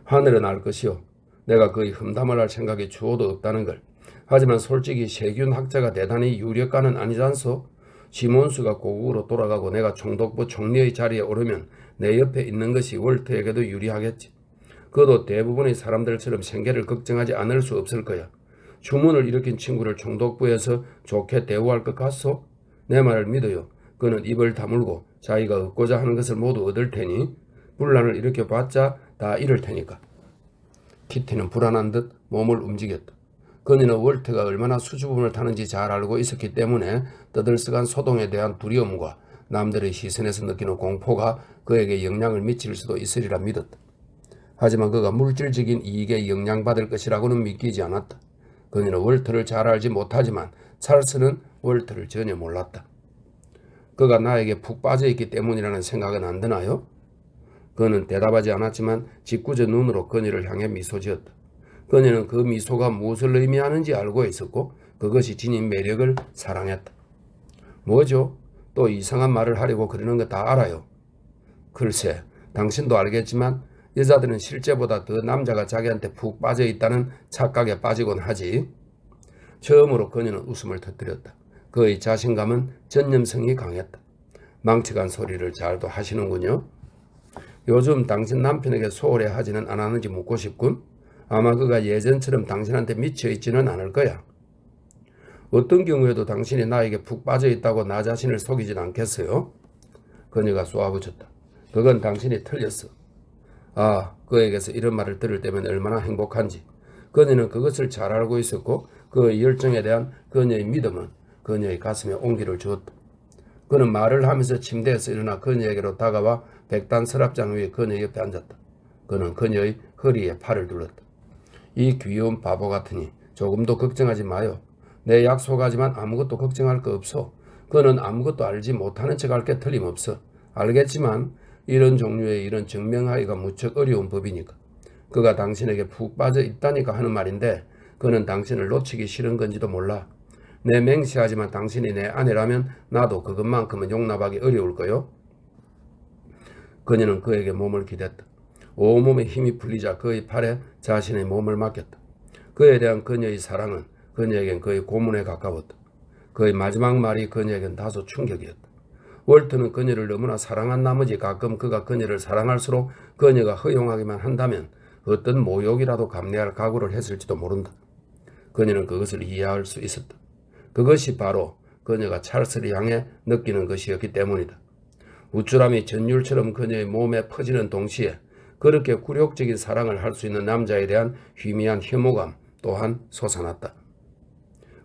하늘은 알 것이요. 내가 그의 흠담을 할 생각이 주어도 없다는 걸. 하지만 솔직히 세균 학자가 대단히 유력가는 아니잖소. 시몬스가 고국으로 돌아가고 내가 총독부 총리의 자리에 오르면 내 옆에 있는 것이 월트에게도 유리하겠지. 그도 대부분의 사람들처럼 생계를 걱정하지 않을 수 없을 거야. 주문을 일으킨 친구를 총독부에서 좋게 대우할 것 같소? 내 말을 믿어요. 그는 입을 다물고 자기가 얻고자 하는 것을 모두 얻을 테니 분란을 일으켜봤자 다 잃을 테니까. 키티는 불안한 듯 몸을 움직였다. 그녀는 월트가 얼마나 수줍음을 타는지 잘 알고 있었기 때문에 떠들썩한 소동에 대한 두려움과 남들의 시선에서 느끼는 공포가 그에게 영향을 미칠 수도 있으리라 믿었다. 하지만 그가 물질적인 이익에 영향받을 것이라고는 믿기지 않았다. 그녀는 월트를 잘 알지 못하지만 찰스는 월트를 전혀 몰랐다. 그가 나에게 푹 빠져있기 때문이라는 생각은 안 드나요? 그는 대답하지 않았지만 짓궂은 눈으로 그녀를 향해 미소 지었다. 그녀는 그 미소가 무엇을 의미하는지 알고 있었고 그것이 지닌 매력을 사랑했다. 뭐죠? 또 이상한 말을 하려고 그러는 거 다 알아요. 글쎄, 당신도 알겠지만 여자들은 실제보다 더 남자가 자기한테 푹 빠져있다는 착각에 빠지곤 하지. 처음으로 그녀는 웃음을 터뜨렸다. 그의 자신감은 전념성이 강했다. 망치간 소리를 잘도 하시는군요. 요즘 당신 남편에게 소홀해 하지는 않았는지 묻고 싶군. 아마 그가 예전처럼 당신한테 미쳐있지는 않을 거야. 어떤 경우에도 당신이 나에게 푹 빠져있다고 나 자신을 속이진 않겠어요? 그녀가 쏘아붙였다. 그건 당신이 틀렸어. 아, 그에게서 이런 말을 들을 때면 얼마나 행복한지. 그녀는 그것을 잘 알고 있었고 그의 열정에 대한 그녀의 믿음은 그녀의 가슴에 온기를 주었다. 그는 말을 하면서 침대에서 일어나 그녀에게로 다가와 백단 서랍장 위에 그녀 옆에 앉았다. 그는 그녀의 허리에 팔을 둘렀다. 이 귀여운 바보 같으니 조금도 걱정하지 마요. 내 약속하지만 아무것도 걱정할 거 없어. 그는 아무것도 알지 못하는 척할 게 틀림없어. 알겠지만 이런 종류의 일은 증명하기가 무척 어려운 법이니까. 그가 당신에게 푹 빠져 있다니까 하는 말인데 그는 당신을 놓치기 싫은 건지도 몰라. 내 맹세하지만 당신이 내 아내라면 나도 그것만큼은 용납하기 어려울 거요. 그녀는 그에게 몸을 기댔다. 온몸에 힘이 풀리자 그의 팔에 자신의 몸을 맡겼다. 그에 대한 그녀의 사랑은 그녀에겐 거의 고문에 가까웠다. 그의 마지막 말이 그녀에겐 다소 충격이었다. 월트는 그녀를 너무나 사랑한 나머지 가끔 그가 그녀를 사랑할수록 그녀가 허용하기만 한다면 어떤 모욕이라도 감내할 각오를 했을지도 모른다. 그녀는 그것을 이해할 수 있었다. 그것이 바로 그녀가 찰스를 향해 느끼는 것이었기 때문이다. 우쭐함이 전율처럼 그녀의 몸에 퍼지는 동시에 그렇게 굴욕적인 사랑을 할 수 있는 남자에 대한 희미한 혐오감 또한 솟아났다.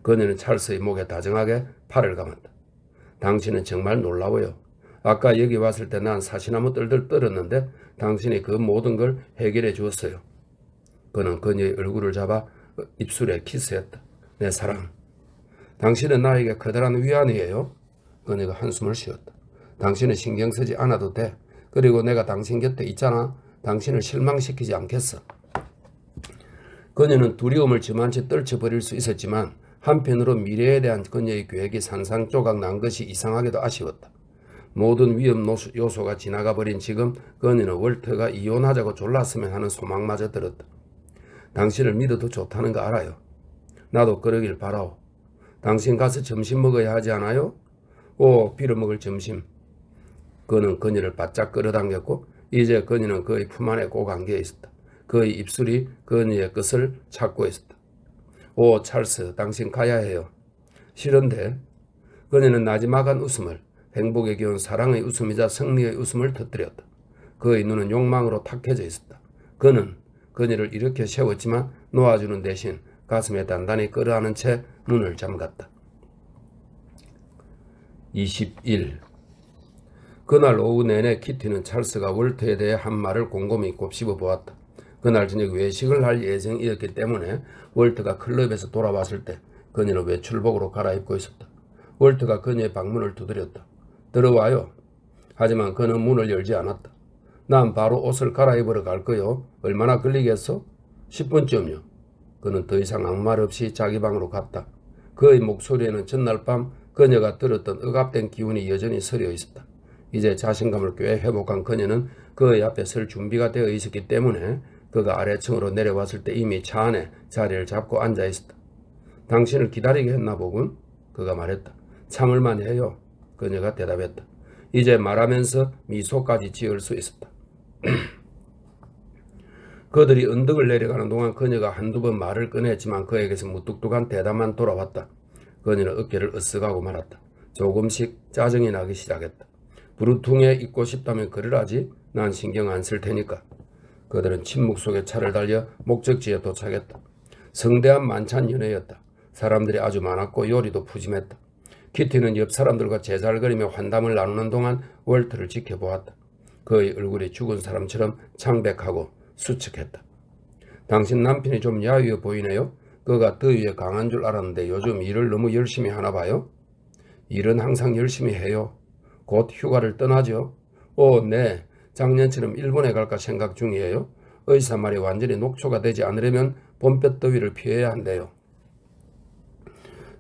그녀는 찰스의 목에 다정하게 팔을 감았다. 당신은 정말 놀라워요. 아까 여기 왔을 때 난 사시나무 뜰들 떨었는데 당신이 그 모든 걸 해결해 주었어요. 그는 그녀의 얼굴을 잡아 입술에 키스했다. 내 사랑. 당신은 나에게 커다란 위안이에요. 그녀가 한숨을 쉬었다. 당신은 신경 쓰지 않아도 돼. 그리고 내가 당신 곁에 있잖아. 당신을 실망시키지 않겠어. 그녀는 두려움을 저만치 떨쳐버릴 수 있었지만 한편으로 미래에 대한 그녀의 계획이 산산조각 난 것이 이상하게도 아쉬웠다. 모든 위험 요소가 지나가버린 지금 그녀는 월터가 이혼하자고 졸랐으면 하는 소망마저 들었다. 당신을 믿어도 좋다는 거 알아요. 나도 그러길 바라오. 당신 가서 점심 먹어야 하지 않아요? 오, 빌어먹을 점심. 그는 그녀를 바짝 끌어당겼고 이제 그녀는 그의 품 안에 꼭 안겨 있었다. 그의 입술이 그녀의 끝을 찾고 있었다. 오, 찰스, 당신 가야 해요. 싫은데. 그녀는 나지막한 웃음을, 행복에 기운 사랑의 웃음이자 승리의 웃음을 터뜨렸다. 그의 눈은 욕망으로 탁해져 있었다. 그는 그녀를 일으켜 세웠지만 놓아주는 대신 가슴에 단단히 끌어안은 채 눈을 잠갔다. 21. 그날 오후 내내 키티는 찰스가 월터에 대해 한 말을 곰곰이 곱씹어 보았다. 그날 저녁 외식을 할 예정이었기 때문에 월터가 클럽에서 돌아왔을 때 그녀는 외출복으로 갈아입고 있었다. 월트가 그녀의 방문을 두드렸다. 들어와요. 하지만 그는 문을 열지 않았다. 난 바로 옷을 갈아입으러 갈 거요. 얼마나 걸리겠어? 10분쯤요. 그는 더 이상 아무 말 없이 자기 방으로 갔다. 그의 목소리에는 전날 밤 그녀가 들었던 억압된 기운이 여전히 서려 있었다. 이제 자신감을 꽤 회복한 그녀는 그의 앞에 설 준비가 되어 있었기 때문에 그가 아래층으로 내려왔을 때 이미 차 안에 자리를 잡고 앉아 있었다. 당신을 기다리게 했나 보군? 그가 말했다. 참을만 해요. 그녀가 대답했다. 이제 말하면서 미소까지 지을 수 있었다. 그들이 언덕을 내려가는 동안 그녀가 한두 번 말을 꺼냈지만 그에게서 무뚝뚝한 대답만 돌아왔다. 그녀는 어깨를 으쓱하고 말았다. 조금씩 짜증이 나기 시작했다. 부르퉁에 있고 싶다면 그러라지. 난 신경 안 쓸 테니까. 그들은 침묵 속에 차를 달려 목적지에 도착했다. 성대한 만찬 연회였다. 사람들이 아주 많았고 요리도 푸짐했다. 키티는 옆 사람들과 제잘거리며 환담을 나누는 동안 월트를 지켜보았다. 그의 얼굴이 죽은 사람처럼 창백하고 수척했다. 당신 남편이 좀 야위어 보이네요. 그가 더위에 강한 줄 알았는데 요즘 일을 너무 열심히 하나 봐요. 일은 항상 열심히 해요. 곧 휴가를 떠나죠. 네. 작년처럼 일본에 갈까 생각 중이에요. 의사 말이 완전히 녹초가 되지 않으려면 봄볕 더위를 피해야 한대요.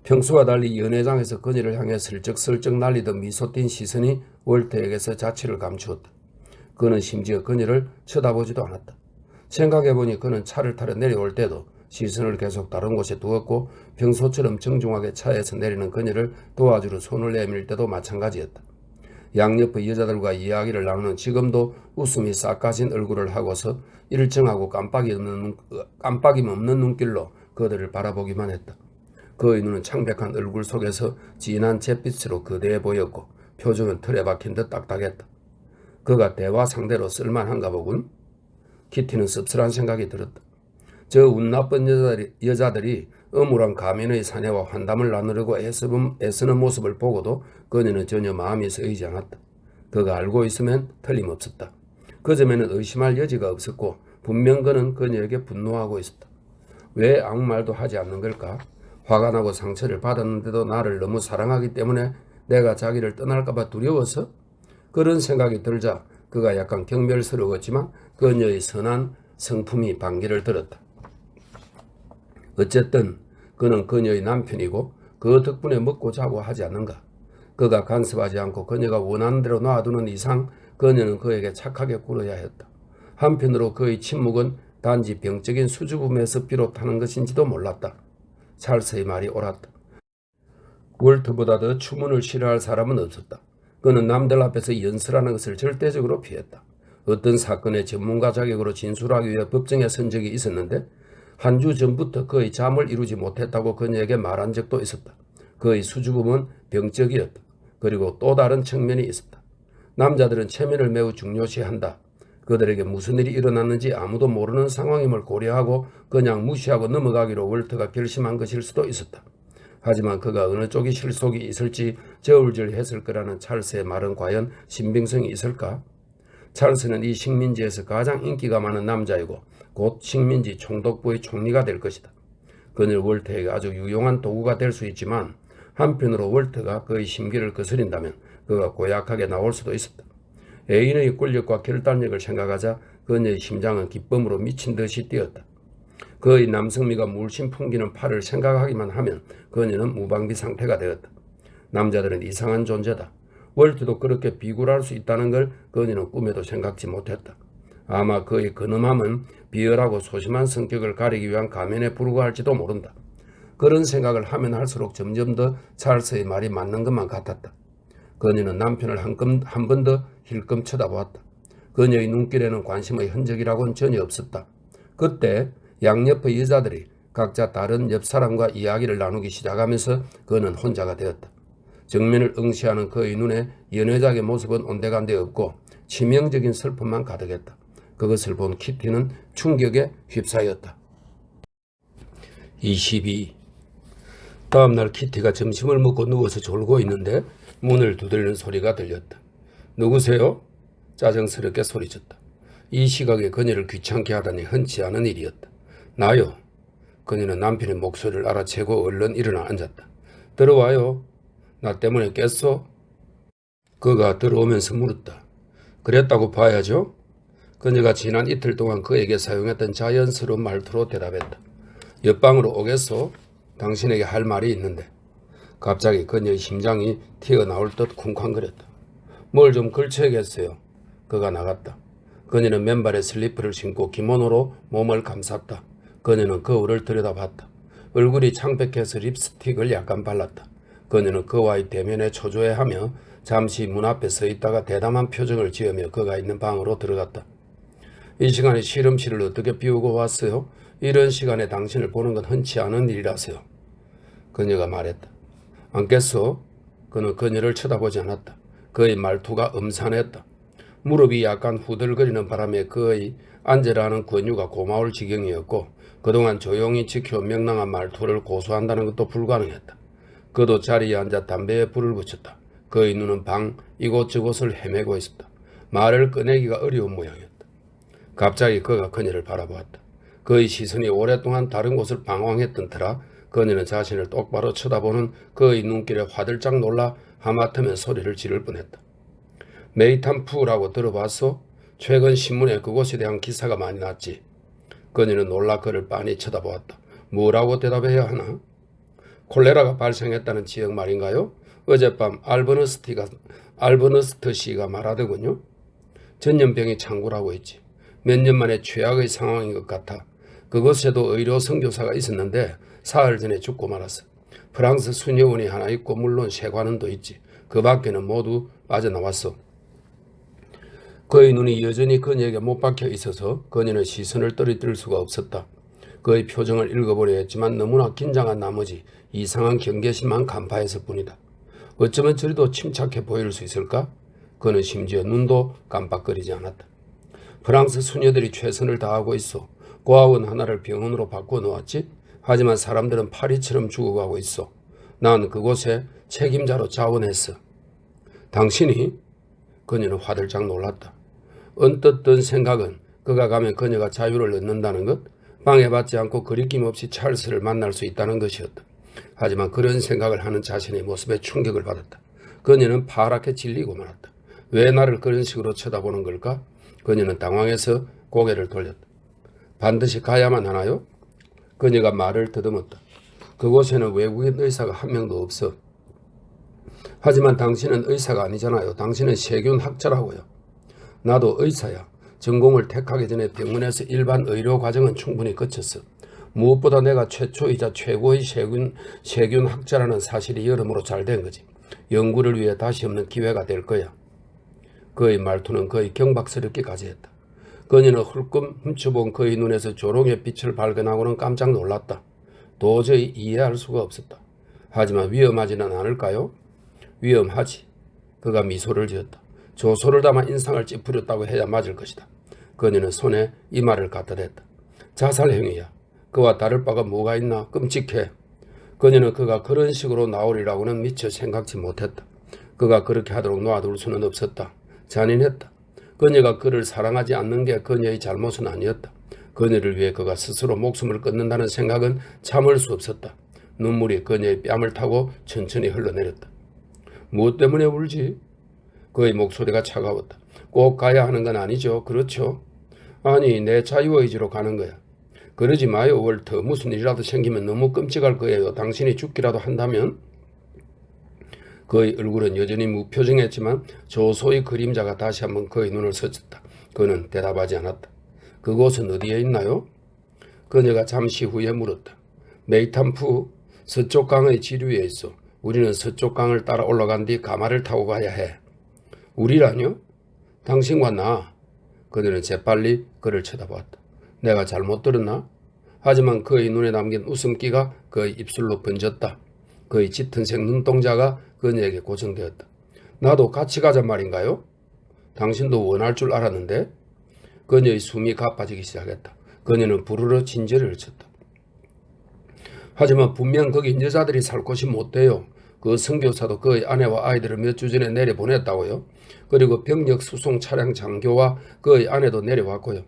평소와 달리 연회장에서 그녀를 향해 슬쩍슬쩍 날리던 미소 띤 시선이 월터에게서 자취를 감추었다. 그는 심지어 그녀를 쳐다보지도 않았다. 생각해보니 그는 차를 타러 내려올 때도 시선을 계속 다른 곳에 두었고 평소처럼 정중하게 차에서 내리는 그녀를 도와주러 손을 내밀 때도 마찬가지였다. 양옆의 여자들과 이야기를 나누는 지금도 웃음이 싹 가신 얼굴을 하고서 일정하고 깜빡임 없는 눈길로 그들을 바라보기만 했다. 그의 눈은 창백한 얼굴 속에서 진한 잿빛으로 거대해 보였고 표정은 틀에 박힌 듯 딱딱했다. 그가 대화 상대로 쓸만한가 보군. 키티는 씁쓸한 생각이 들었다. 저 운 나쁜 여자들이 어물한 가면의 사내와 환담을 나누려고 애쓰는 모습을 보고도 그녀는 전혀 마음이 쓰이지 않았다. 그가 알고 있으면 틀림없었다. 그 점에는 의심할 여지가 없었고 분명 그는 그녀에게 분노하고 있었다. 왜 아무 말도 하지 않는 걸까? 화가 나고 상처를 받았는데도 나를 너무 사랑하기 때문에 내가 자기를 떠날까봐 두려워서? 그런 생각이 들자 그가 약간 경멸스러웠지만 그녀의 선한 성품이 반기를 들었다. 어쨌든 그는 그녀의 남편이고 그 덕분에 먹고 자고 하지 않는가. 그가 간섭하지 않고 그녀가 원하는 대로 놔두는 이상 그녀는 그에게 착하게 굴어야 했다. 한편으로 그의 침묵은 단지 병적인 수줍음에서 비롯하는 것인지도 몰랐다. 찰스의 말이 옳았다. 월트보다 더 추문을 싫어할 사람은 없었다. 그는 남들 앞에서 연설하는 것을 절대적으로 피했다. 어떤 사건의 전문가 자격으로 진술하기 위해 법정에 선 적이 있었는데 한 주 전부터 그의 잠을 이루지 못했다고 그녀에게 말한 적도 있었다. 그의 수줍음은 병적이었다. 그리고 또 다른 측면이 있었다. 남자들은 체면을 매우 중요시한다. 그들에게 무슨 일이 일어났는지 아무도 모르는 상황임을 고려하고 그냥 무시하고 넘어가기로 월트가 결심한 것일 수도 있었다. 하지만 그가 어느 쪽이 실속이 있을지 저울질했을 거라는 찰스의 말은 과연 신빙성이 있을까? 찰스는 이 식민지에서 가장 인기가 많은 남자이고 곧 식민지 총독부의 총리가 될 것이다. 그는 월트에게 아주 유용한 도구가 될 수 있지만 한편으로 월트가 그의 심기를 거스린다면 그가 고약하게 나올 수도 있었다. 애인의 권력과 결단력을 생각하자 그녀의 심장은 기쁨으로 미친 듯이 뛰었다. 그의 남성미가 물씬 풍기는 팔을 생각하기만 하면 그녀는 무방비 상태가 되었다. 남자들은 이상한 존재다. 월트도 그렇게 비굴할 수 있다는 걸 그녀는 꿈에도 생각지 못했다. 아마 그의 근엄함은 비열하고 소심한 성격을 가리기 위한 가면에 불과할지도 모른다. 그런 생각을 하면 할수록 점점 더 찰스의 말이 맞는 것만 같았다. 그녀는 남편을 한 번 더 힐끔 쳐다보았다. 그녀의 눈길에는 관심의 흔적이라고는 전혀 없었다. 그때 양옆의 여자들이 각자 다른 옆 사람과 이야기를 나누기 시작하면서 그는 혼자가 되었다. 정면을 응시하는 그의 눈에 연회작의 모습은 온데간데 없고 치명적인 슬픔만 가득했다. 그것을 본 키티는 충격에 휩싸였다. 22. 다음날 키티가 점심을 먹고 누워서 졸고 있는데 문을 두드리는 소리가 들렸다. 누구세요? 짜증스럽게 소리쳤다. 이 시각에 그녀를 귀찮게 하다니 흔치 않은 일이었다. 나요. 그녀는 남편의 목소리를 알아채고 얼른 일어나 앉았다. 들어와요. 나 때문에 깼어? 그가 들어오면서 물었다. 그랬다고 봐야죠. 그녀가 지난 이틀 동안 그에게 사용했던 자연스러운 말투로 대답했다. 옆방으로 오겠소? 당신에게 할 말이 있는데. 갑자기 그녀의 심장이 튀어나올 듯 쿵쾅거렸다. 뭘 좀 걸쳐야겠어요. 그가 나갔다. 그녀는 맨발에 슬리퍼를 신고 기모노로 몸을 감쌌다. 그녀는 거울을 들여다봤다. 얼굴이 창백해서 립스틱을 약간 발랐다. 그녀는 그와의 대면에 초조해하며 잠시 문 앞에 서 있다가 대담한 표정을 지으며 그가 있는 방으로 들어갔다. 이 시간에 실험실을 어떻게 비우고 왔어요? 이런 시간에 당신을 보는 건 흔치 않은 일이라서요. 그녀가 말했다. 안 깼어? 그는 그녀를 쳐다보지 않았다. 그의 말투가 음산했다. 무릎이 약간 후들거리는 바람에 그의 앉으라는 권유가 고마울 지경이었고 그동안 조용히 지켜온 명랑한 말투를 고수한다는 것도 불가능했다. 그도 자리에 앉아 담배에 불을 붙였다. 그의 눈은 방 이곳저곳을 헤매고 있었다. 말을 꺼내기가 어려운 모양이었다. 갑자기 그가 그녀를 바라보았다. 그의 시선이 오랫동안 다른 곳을 방황했던 터라 그녀는 자신을 똑바로 쳐다보는 그의 눈길에 화들짝 놀라 하마터면 소리를 지를 뻔했다. 메이탄푸라고 들어봤어? 최근 신문에 그곳에 대한 기사가 많이 났지. 그녀는 놀라 그를 빤히 쳐다보았다. 뭐라고 대답해야 하나? 콜레라가 발생했다는 지역 말인가요? 어젯밤 알버너스트 씨가 말하더군요. 전염병이 창궐하고 있지. 몇 년 만에 최악의 상황인 것 같아. 그곳에도 의료 선교사가 있었는데 사흘 전에 죽고 말았어. 프랑스 수녀원이 하나 있고 물론 세관원도 있지. 그 밖에는 모두 빠져나왔어. 그의 눈이 여전히 그녀에게 못 박혀 있어서 그녀는 시선을 떨어뜨릴 수가 없었다. 그의 표정을 읽어보려 했지만 너무나 긴장한 나머지 이상한 경계심만 간파했을 뿐이다. 어쩌면 저리도 침착해 보일 수 있을까? 그는 심지어 눈도 깜빡거리지 않았다. 프랑스 수녀들이 최선을 다하고 있어. 고아원 하나를 병원으로 바꿔 놓았지? 하지만 사람들은 파리처럼 죽어가고 있어. 난 그곳에 책임자로 자원했어. 당신이? 그녀는 화들짝 놀랐다. 언뜻 든 생각은 그가 가면 그녀가 자유를 얻는다는 것, 방해받지 않고 거리낌 없이 찰스를 만날 수 있다는 것이었다. 하지만 그런 생각을 하는 자신의 모습에 충격을 받았다. 그녀는 파랗게 질리고 말았다. 왜 나를 그런 식으로 쳐다보는 걸까? 그녀는 당황해서 고개를 돌렸다. 반드시 가야만 하나요? 그녀가 말을 더듬었다. 그곳에는 외국인 의사가 한 명도 없어. 하지만 당신은 의사가 아니잖아요. 당신은 세균학자라고요. 나도 의사야. 전공을 택하기 전에 병원에서 일반 의료 과정은 충분히 거쳤어. 무엇보다 내가 최초이자 최고의 세균학자라는 사실이 여러모로 잘 된 거지. 연구를 위해 다시 없는 기회가 될 거야. 그의 말투는 거의 경박스럽기까지 했다. 그녀는 훌끔 훔쳐본 그의 눈에서 조롱의 빛을 발견하고는 깜짝 놀랐다. 도저히 이해할 수가 없었다. 하지만 위험하지는 않을까요? 위험하지. 그가 미소를 지었다. 조소를 담아 인상을 찌푸렸다고 해야 맞을 것이다. 그녀는 손에 이마를 갖다 댔다. 자살행위야. 그와 다를 바가 뭐가 있나? 끔찍해. 그녀는 그가 그런 식으로 나오리라고는 미처 생각지 못했다. 그가 그렇게 하도록 놔둘 수는 없었다. 잔인했다. 그녀가 그를 사랑하지 않는 게 그녀의 잘못은 아니었다. 그녀를 위해 그가 스스로 목숨을 끊는다는 생각은 참을 수 없었다. 눈물이 그녀의 뺨을 타고 천천히 흘러내렸다. 무엇 때문에 울지? 그의 목소리가 차가웠다. 꼭 가야 하는 건 아니죠. 그렇죠? 아니, 내 자유의지로 가는 거야. 그러지 마요, 월터. 무슨 일이라도 생기면 너무 끔찍할 거예요. 당신이 죽기라도 한다면? 그의 얼굴은 여전히 무표정했지만 조소의 그림자가 다시 한번 그의 눈을 스쳤다. 그는 대답하지 않았다. 그곳은 어디에 있나요? 그녀가 잠시 후에 물었다. 메이탄푸 서쪽 강의 지류에 있어. 우리는 서쪽 강을 따라 올라간 뒤 가마를 타고 가야 해. 우리라뇨? 당신과 나. 그녀는 재빨리 그를 쳐다보았다. 내가 잘못 들었나? 하지만 그의 눈에 담긴 웃음기가 그의 입술로 번졌다. 그의 짙은색 눈동자가 그녀에게 고정되었다. 나도 같이 가잔 말인가요? 당신도 원할 줄 알았는데? 그녀의 숨이 가빠지기 시작했다. 그녀는 부르르 진저리를 쳤다. 하지만 분명 거기 여자들이 살 곳이 못 돼요. 그 선교사도 그의 아내와 아이들을 몇 주 전에 내려보냈다고요. 그리고 병력 수송 차량 장교와 그의 아내도 내려왔고요.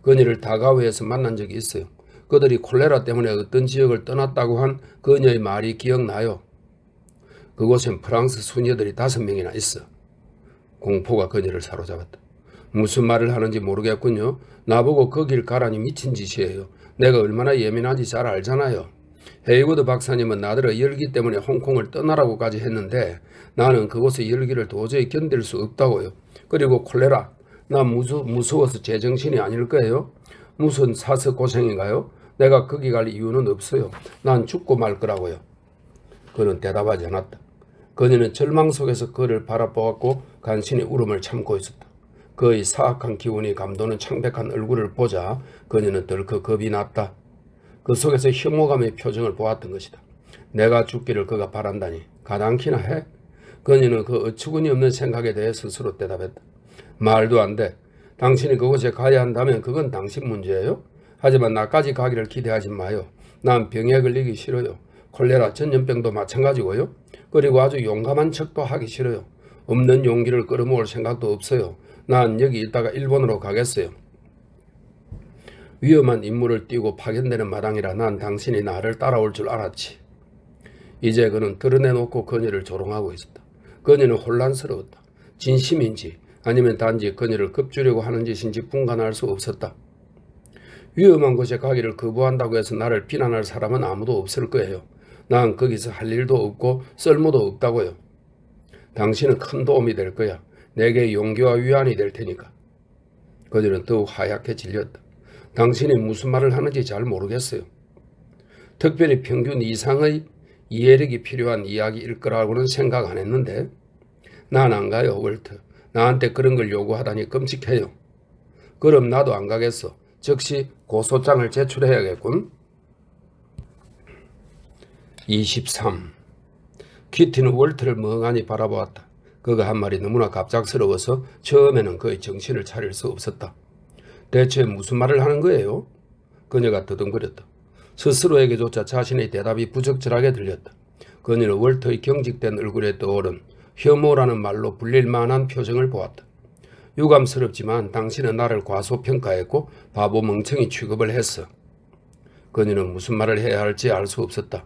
그녀를 다가오에서 만난 적이 있어요. 그들이 콜레라 때문에 어떤 지역을 떠났다고 한 그녀의 말이 기억나요. 그곳엔 프랑스 수녀들이 5명이나 있어. 공포가 그녀를 사로잡았다. 무슨 말을 하는지 모르겠군요. 나보고 거길 가라니 미친 짓이에요. 내가 얼마나 예민한지 잘 알잖아요. 헤이고드 박사님은 나더러 열기 때문에 홍콩을 떠나라고까지 했는데 나는 그곳의 열기를 도저히 견딜 수 없다고요. 그리고 콜레라, 나 무서워서 제정신이 아닐 거예요. 무슨 사서 고생인가요? 내가 거기 갈 이유는 없어요. 난 죽고 말 거라고요. 그는 대답하지 않았다. 그녀는 절망 속에서 그를 바라보았고 간신히 울음을 참고 있었다. 그의 사악한 기운이 감도는 창백한 얼굴을 보자 그녀는 덜컥 겁이 났다. 그 속에서 혐오감의 표정을 보았던 것이다. 내가 죽기를 그가 바란다니 가당키나 해? 그녀는 그 어처구니 없는 생각에 대해 스스로 대답했다. 말도 안 돼. 당신이 그곳에 가야 한다면 그건 당신 문제예요. 하지만 나까지 가기를 기대하지 마요. 난 병에 걸리기 싫어요. 콜레라 전염병도 마찬가지고요. 그리고 아주 용감한 척도 하기 싫어요. 없는 용기를 끌어모을 생각도 없어요. 난 여기 있다가 일본으로 가겠어요. 위험한 임무를 띄고 파견되는 마당이라 난 당신이 나를 따라올 줄 알았지. 이제 그는 드러내놓고 그녀를 조롱하고 있었다. 그녀는 혼란스러웠다. 진심인지 아니면 단지 그녀를 겁주려고 하는 짓인지 분간할 수 없었다. 위험한 곳에 가기를 거부한다고 해서 나를 비난할 사람은 아무도 없을 거예요. 난 거기서 할 일도 없고 쓸모도 없다고요. 당신은 큰 도움이 될 거야. 내게 용기와 위안이 될 테니까. 그들은 더욱 하얗게 질렸다. 당신이 무슨 말을 하는지 잘 모르겠어요. 특별히 평균 이상의 이해력이 필요한 이야기일 거라고는 생각 안 했는데 난 안 가요, 월트. 나한테 그런 걸 요구하다니 끔찍해요. 그럼 나도 안 가겠어. 즉시 고소장을 제출해야겠군. 23. 키티는 월트를 멍하니 바라보았다. 그가 한 말이 너무나 갑작스러워서 처음에는 그의 정신을 차릴 수 없었다. 대체 무슨 말을 하는 거예요? 그녀가 더듬거렸다. 스스로에게조차 자신의 대답이 부적절하게 들렸다. 그녀는 월터의 경직된 얼굴에 떠오른 혐오라는 말로 불릴 만한 표정을 보았다. 유감스럽지만 당신은 나를 과소평가했고 바보 멍청이 취급을 했어. 그녀는 무슨 말을 해야 할지 알 수 없었다.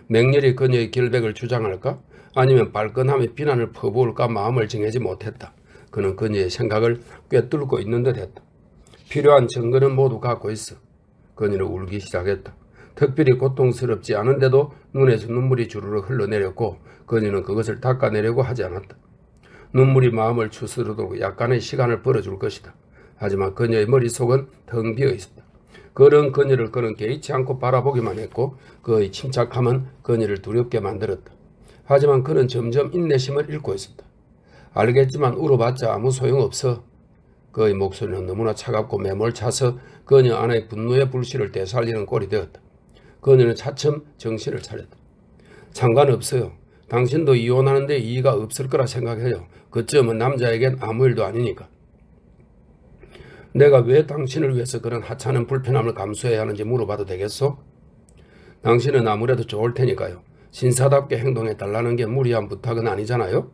맹렬히 그녀의 결백을 주장할까? 아니면 발끈하며 비난을 퍼부을까 마음을 정하지 못했다. 그는 그녀의 생각을 꿰뚫고 있는 듯 했다. 필요한 증거는 모두 갖고 있어. 그녀는 울기 시작했다. 특별히 고통스럽지 않은데도 눈에서 눈물이 주르르 흘러내렸고 그녀는 그것을 닦아내려고 하지 않았다. 눈물이 마음을 추스르도록 약간의 시간을 벌어줄 것이다. 하지만 그녀의 머릿속은 텅 비어 있었다. 그런 그녀를 그는 개의치 않고 바라보기만 했고 그의 침착함은 그녀를 두렵게 만들었다. 하지만 그는 점점 인내심을 잃고 있었다. 알겠지만 울어봤자 아무 소용없어. 그의 목소리는 너무나 차갑고 매몰차서 그녀 안의 분노의 불씨를 되살리는 꼴이 되었다. 그녀는 차츰 정신을 차렸다. 상관없어요. 당신도 이혼하는데 이의가 없을 거라 생각해요. 그쯤은 남자에겐 아무 일도 아니니까. 내가 왜 당신을 위해서 그런 하찮은 불편함을 감수해야 하는지 물어봐도 되겠소? 당신은 아무래도 좋을 테니까요. 신사답게 행동해달라는 게 무리한 부탁은 아니잖아요?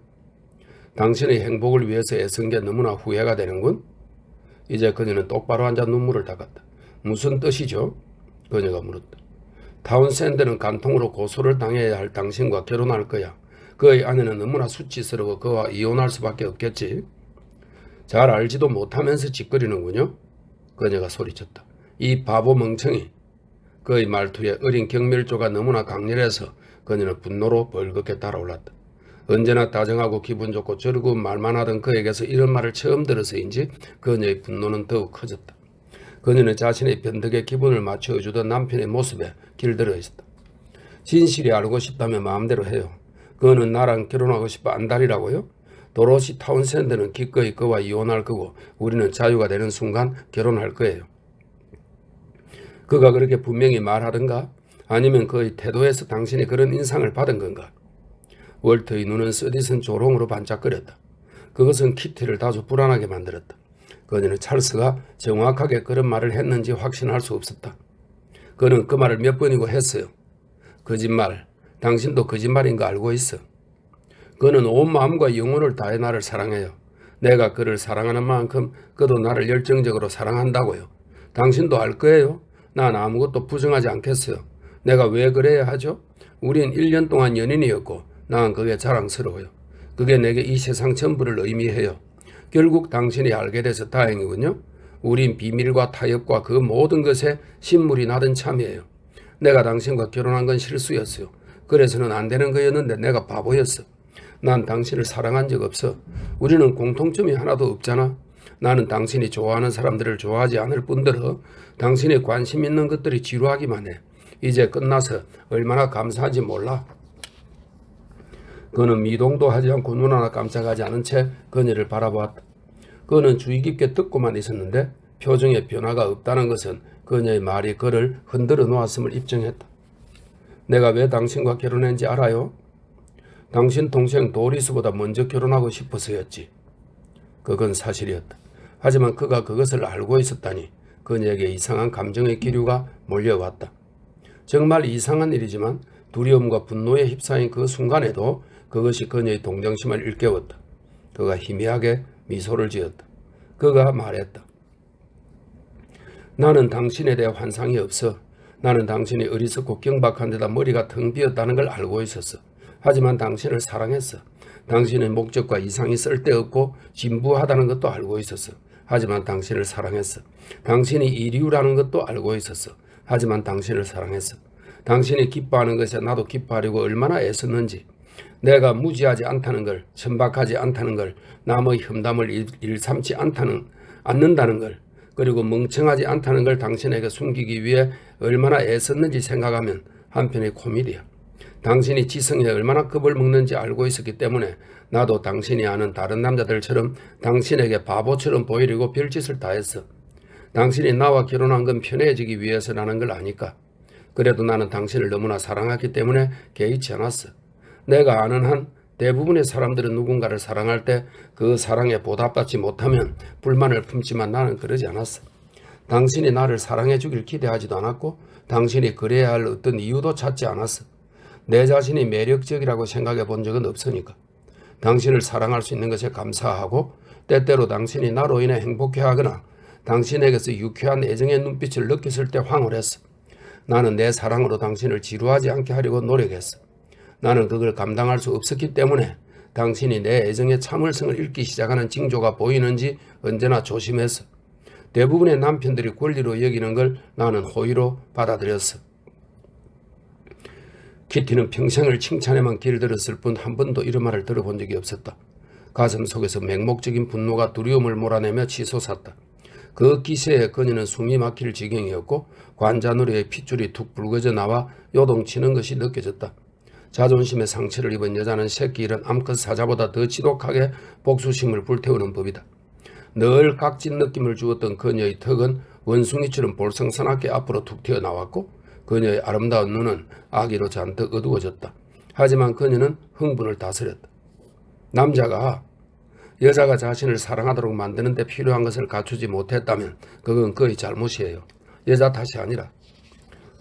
당신의 행복을 위해서 애쓴 게 너무나 후회가 되는군? 이제 그녀는 똑바로 앉아 눈물을 닦았다. 무슨 뜻이죠? 그녀가 물었다. 타운샌드는 간통으로 고소를 당해야 할 당신과 결혼할 거야. 그의 아내는 너무나 수치스러워 그와 이혼할 수밖에 없겠지. 잘 알지도 못하면서 짓거리는군요. 그녀가 소리쳤다. 이 바보 멍청이. 그의 말투에 어린 경멸조가 너무나 강렬해서 그녀는 분노로 벌겋게 달아올랐다. 언제나 다정하고 기분 좋고 즐거운 말만 하던 그에게서 이런 말을 처음 들어서인지 그녀의 분노는 더욱 커졌다. 그녀는 자신의 변덕에 기분을 맞춰주던 남편의 모습에 길들어 있었다. 진실이 알고 싶다면 마음대로 해요. 그는 나랑 결혼하고 싶어 안달이라고요? 도로시 타운샌드는 기꺼이 그와 이혼할 거고 우리는 자유가 되는 순간 결혼할 거예요. 그가 그렇게 분명히 말하던가? 아니면 그의 태도에서 당신이 그런 인상을 받은 건가? 월터의 눈은 쓰디쓴 조롱으로 반짝거렸다. 그것은 키티를 다소 불안하게 만들었다. 그녀는 찰스가 정확하게 그런 말을 했는지 확신할 수 없었다. 그는 그 말을 몇 번이고 했어요. 거짓말. 당신도 거짓말인 거 알고 있어. 그는 온 마음과 영혼을 다해 나를 사랑해요. 내가 그를 사랑하는 만큼 그도 나를 열정적으로 사랑한다고요. 당신도 알 거예요. 난 아무것도 부정하지 않겠어요. 내가 왜 그래야 하죠? 우린 1년 동안 연인이었고 난 그게 자랑스러워요. 그게 내게 이 세상 전부를 의미해요. 결국 당신이 알게 돼서 다행이군요. 우린 비밀과 타협과 그 모든 것에 신물이 나던 참이에요. 내가 당신과 결혼한 건 실수였어요. 그래서는 안 되는 거였는데 내가 바보였어. 난 당신을 사랑한 적 없어. 우리는 공통점이 하나도 없잖아. 나는 당신이 좋아하는 사람들을 좋아하지 않을 뿐더러 당신이 관심 있는 것들이 지루하기만 해. 이제 끝나서 얼마나 감사한지 몰라. 그는 미동도 하지 않고 눈 하나 깜짝하지 않은 채 그녀를 바라보았다. 그는 주의 깊게 듣고만 있었는데 표정에 변화가 없다는 것은 그녀의 말이 그를 흔들어 놓았음을 입증했다. 내가 왜 당신과 결혼했는지 알아요? 당신 동생 도리스보다 먼저 결혼하고 싶어서였지. 그건 사실이었다. 하지만 그가 그것을 알고 있었다니 그녀에게 이상한 감정의 기류가 몰려왔다. 정말 이상한 일이지만 두려움과 분노에 휩싸인 그 순간에도 그것이 그녀의 동정심을 일깨웠다. 그가 희미하게 미소를 지었다. 그가 말했다. 나는 당신에 대해 환상이 없어. 나는 당신이 어리석고 경박한 데다 머리가 텅 비었다는 걸 알고 있었어. 하지만 당신을 사랑했어. 당신의 목적과 이상이 쓸데없고 진부하다는 것도 알고 있었어. 하지만 당신을 사랑했어. 당신이 이류라는 것도 알고 있었어. 하지만 당신을 사랑했어. 당신이 기뻐하는 것에 나도 기뻐하려고 얼마나 애썼는지. 내가 무지하지 않다는 걸, 천박하지 않다는 걸, 남의 험담을 일삼지 않는다는 걸, 그리고 멍청하지 않다는 걸 당신에게 숨기기 위해 얼마나 애썼는지 생각하면 한편의 코미디야. 당신이 지성에 얼마나 겁을 먹는지 알고 있었기 때문에 나도 당신이 아는 다른 남자들처럼 당신에게 바보처럼 보이려고 별짓을 다 했어. 당신이 나와 결혼한 건 편해지기 위해서라는 걸 아니까. 그래도 나는 당신을 너무나 사랑했기 때문에 개의치 않았어. 내가 아는 한 대부분의 사람들은 누군가를 사랑할 때 그 사랑에 보답받지 못하면 불만을 품지만 나는 그러지 않았어. 당신이 나를 사랑해 주길 기대하지도 않았고 당신이 그래야 할 어떤 이유도 찾지 않았어. 내 자신이 매력적이라고 생각해 본 적은 없으니까. 당신을 사랑할 수 있는 것에 감사하고 때때로 당신이 나로 인해 행복해하거나 당신에게서 유쾌한 애정의 눈빛을 느꼈을 때 황홀했어. 나는 내 사랑으로 당신을 지루하지 않게 하려고 노력했어. 나는 그걸 감당할 수 없었기 때문에 당신이 내 애정의 참을성을 잃기 시작하는 징조가 보이는지 언제나 조심했어. 대부분의 남편들이 권리로 여기는 걸 나는 호의로 받아들였어. 키티는 평생을 칭찬에만 길들였을 뿐 한 번도 이런 말을 들어본 적이 없었다. 가슴 속에서 맹목적인 분노가 두려움을 몰아내며 치솟았다. 그 기세에 그녀는 숨이 막힐 지경이었고 관자놀이에 핏줄이 툭 붉어져 나와 요동치는 것이 느껴졌다. 자존심의 상처를 입은 여자는 새끼 잃은 암컷 사자보다 더 지독하게 복수심을 불태우는 법이다. 늘 각진 느낌을 주었던 그녀의 턱은 원숭이처럼 볼성사납게 앞으로 툭 튀어나왔고 그녀의 아름다운 눈은 아기로 잔뜩 어두워졌다. 하지만 그녀는 흥분을 다스렸다. 남자가 여자가 자신을 사랑하도록 만드는 데 필요한 것을 갖추지 못했다면 그건 그의 잘못이에요. 여자 탓이 아니라.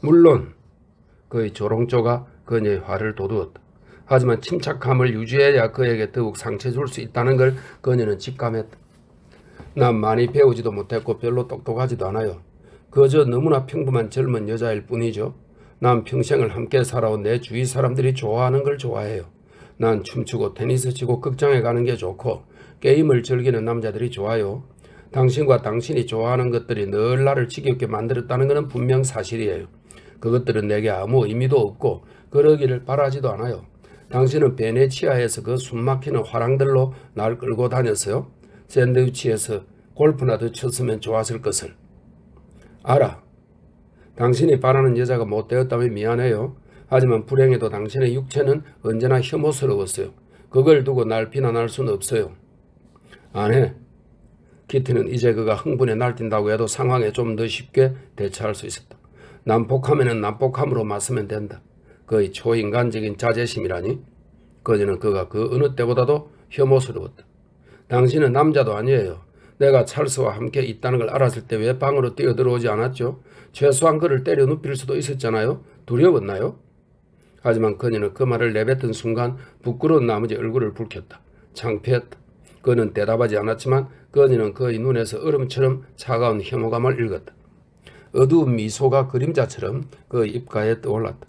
물론 그의 조롱조가 그녀의 화를 돋우었다. 하지만 침착함을 유지해야 그에게 더욱 상처 줄 수 있다는 걸 그녀는 직감했다. 난 많이 배우지도 못했고 별로 똑똑하지도 않아요. 그저 너무나 평범한 젊은 여자일 뿐이죠. 난 평생을 함께 살아온 내 주위 사람들이 좋아하는 걸 좋아해요. 난 춤추고 테니스 치고 극장에 가는 게 좋고 게임을 즐기는 남자들이 좋아요. 당신과 당신이 좋아하는 것들이 늘 나를 지겹게 만들었다는 것은 분명 사실이에요. 그것들은 내게 아무 의미도 없고 그러기를 바라지도 않아요. 당신은 베네치아에서 그 숨막히는 화랑들로 날 끌고 다녔어요. 샌드위치에서 골프나 더 쳤으면 좋았을 것을. 알아. 당신이 바라는 여자가 못되었다면 미안해요. 하지만 불행해도 당신의 육체는 언제나 혐오스러웠어요. 그걸 두고 날 비난할 수는 없어요. 안 해. 키티는 이제 그가 흥분에 날뛴다고 해도 상황에 좀 더 쉽게 대처할 수 있었다. 난폭하면 난폭함으로 맞서면 된다. 그의 초인간적인 자제심이라니. 그녀는 그가 그 어느 때보다도 혐오스러웠다. 당신은 남자도 아니에요. 내가 찰스와 함께 있다는 걸 알았을 때 왜 방으로 뛰어들어오지 않았죠? 최소한 그를 때려 눕힐 수도 있었잖아요. 두려웠나요? 하지만 그녀는 그 말을 내뱉은 순간 부끄러운 나머지 얼굴을 붉혔다. 창피했다. 그는 대답하지 않았지만 그녀는 그의 눈에서 얼음처럼 차가운 혐오감을 읽었다. 어두운 미소가 그림자처럼 그 입가에 떠올랐다.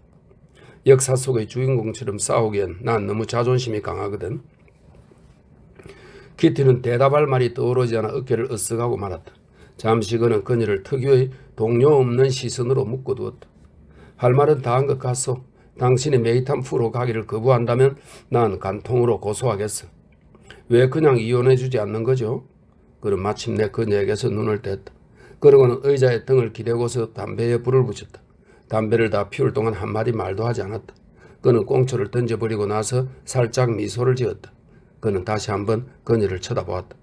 역사 속의 주인공처럼 싸우기엔 난 너무 자존심이 강하거든. 키티는 대답할 말이 떠오르지 않아 어깨를 으쓱하고 말았다. 잠시 그는 그녀를 특유의 동요 없는 시선으로 묶어두었다. 할 말은 다 한 것 같소. 당신이 메이탄프로 가기를 거부한다면 난 간통으로 고소하겠어. 왜 그냥 이혼해주지 않는 거죠? 그는 마침내 그녀에게서 눈을 뗐다. 그러고는 의자에 등을 기대고서 담배에 불을 붙였다. 담배를 다 피울 동안 한마디 말도 하지 않았다. 그는 꽁초를 던져버리고 나서 살짝 미소를 지었다. 그는 다시 한번 그녀를 쳐다보았다.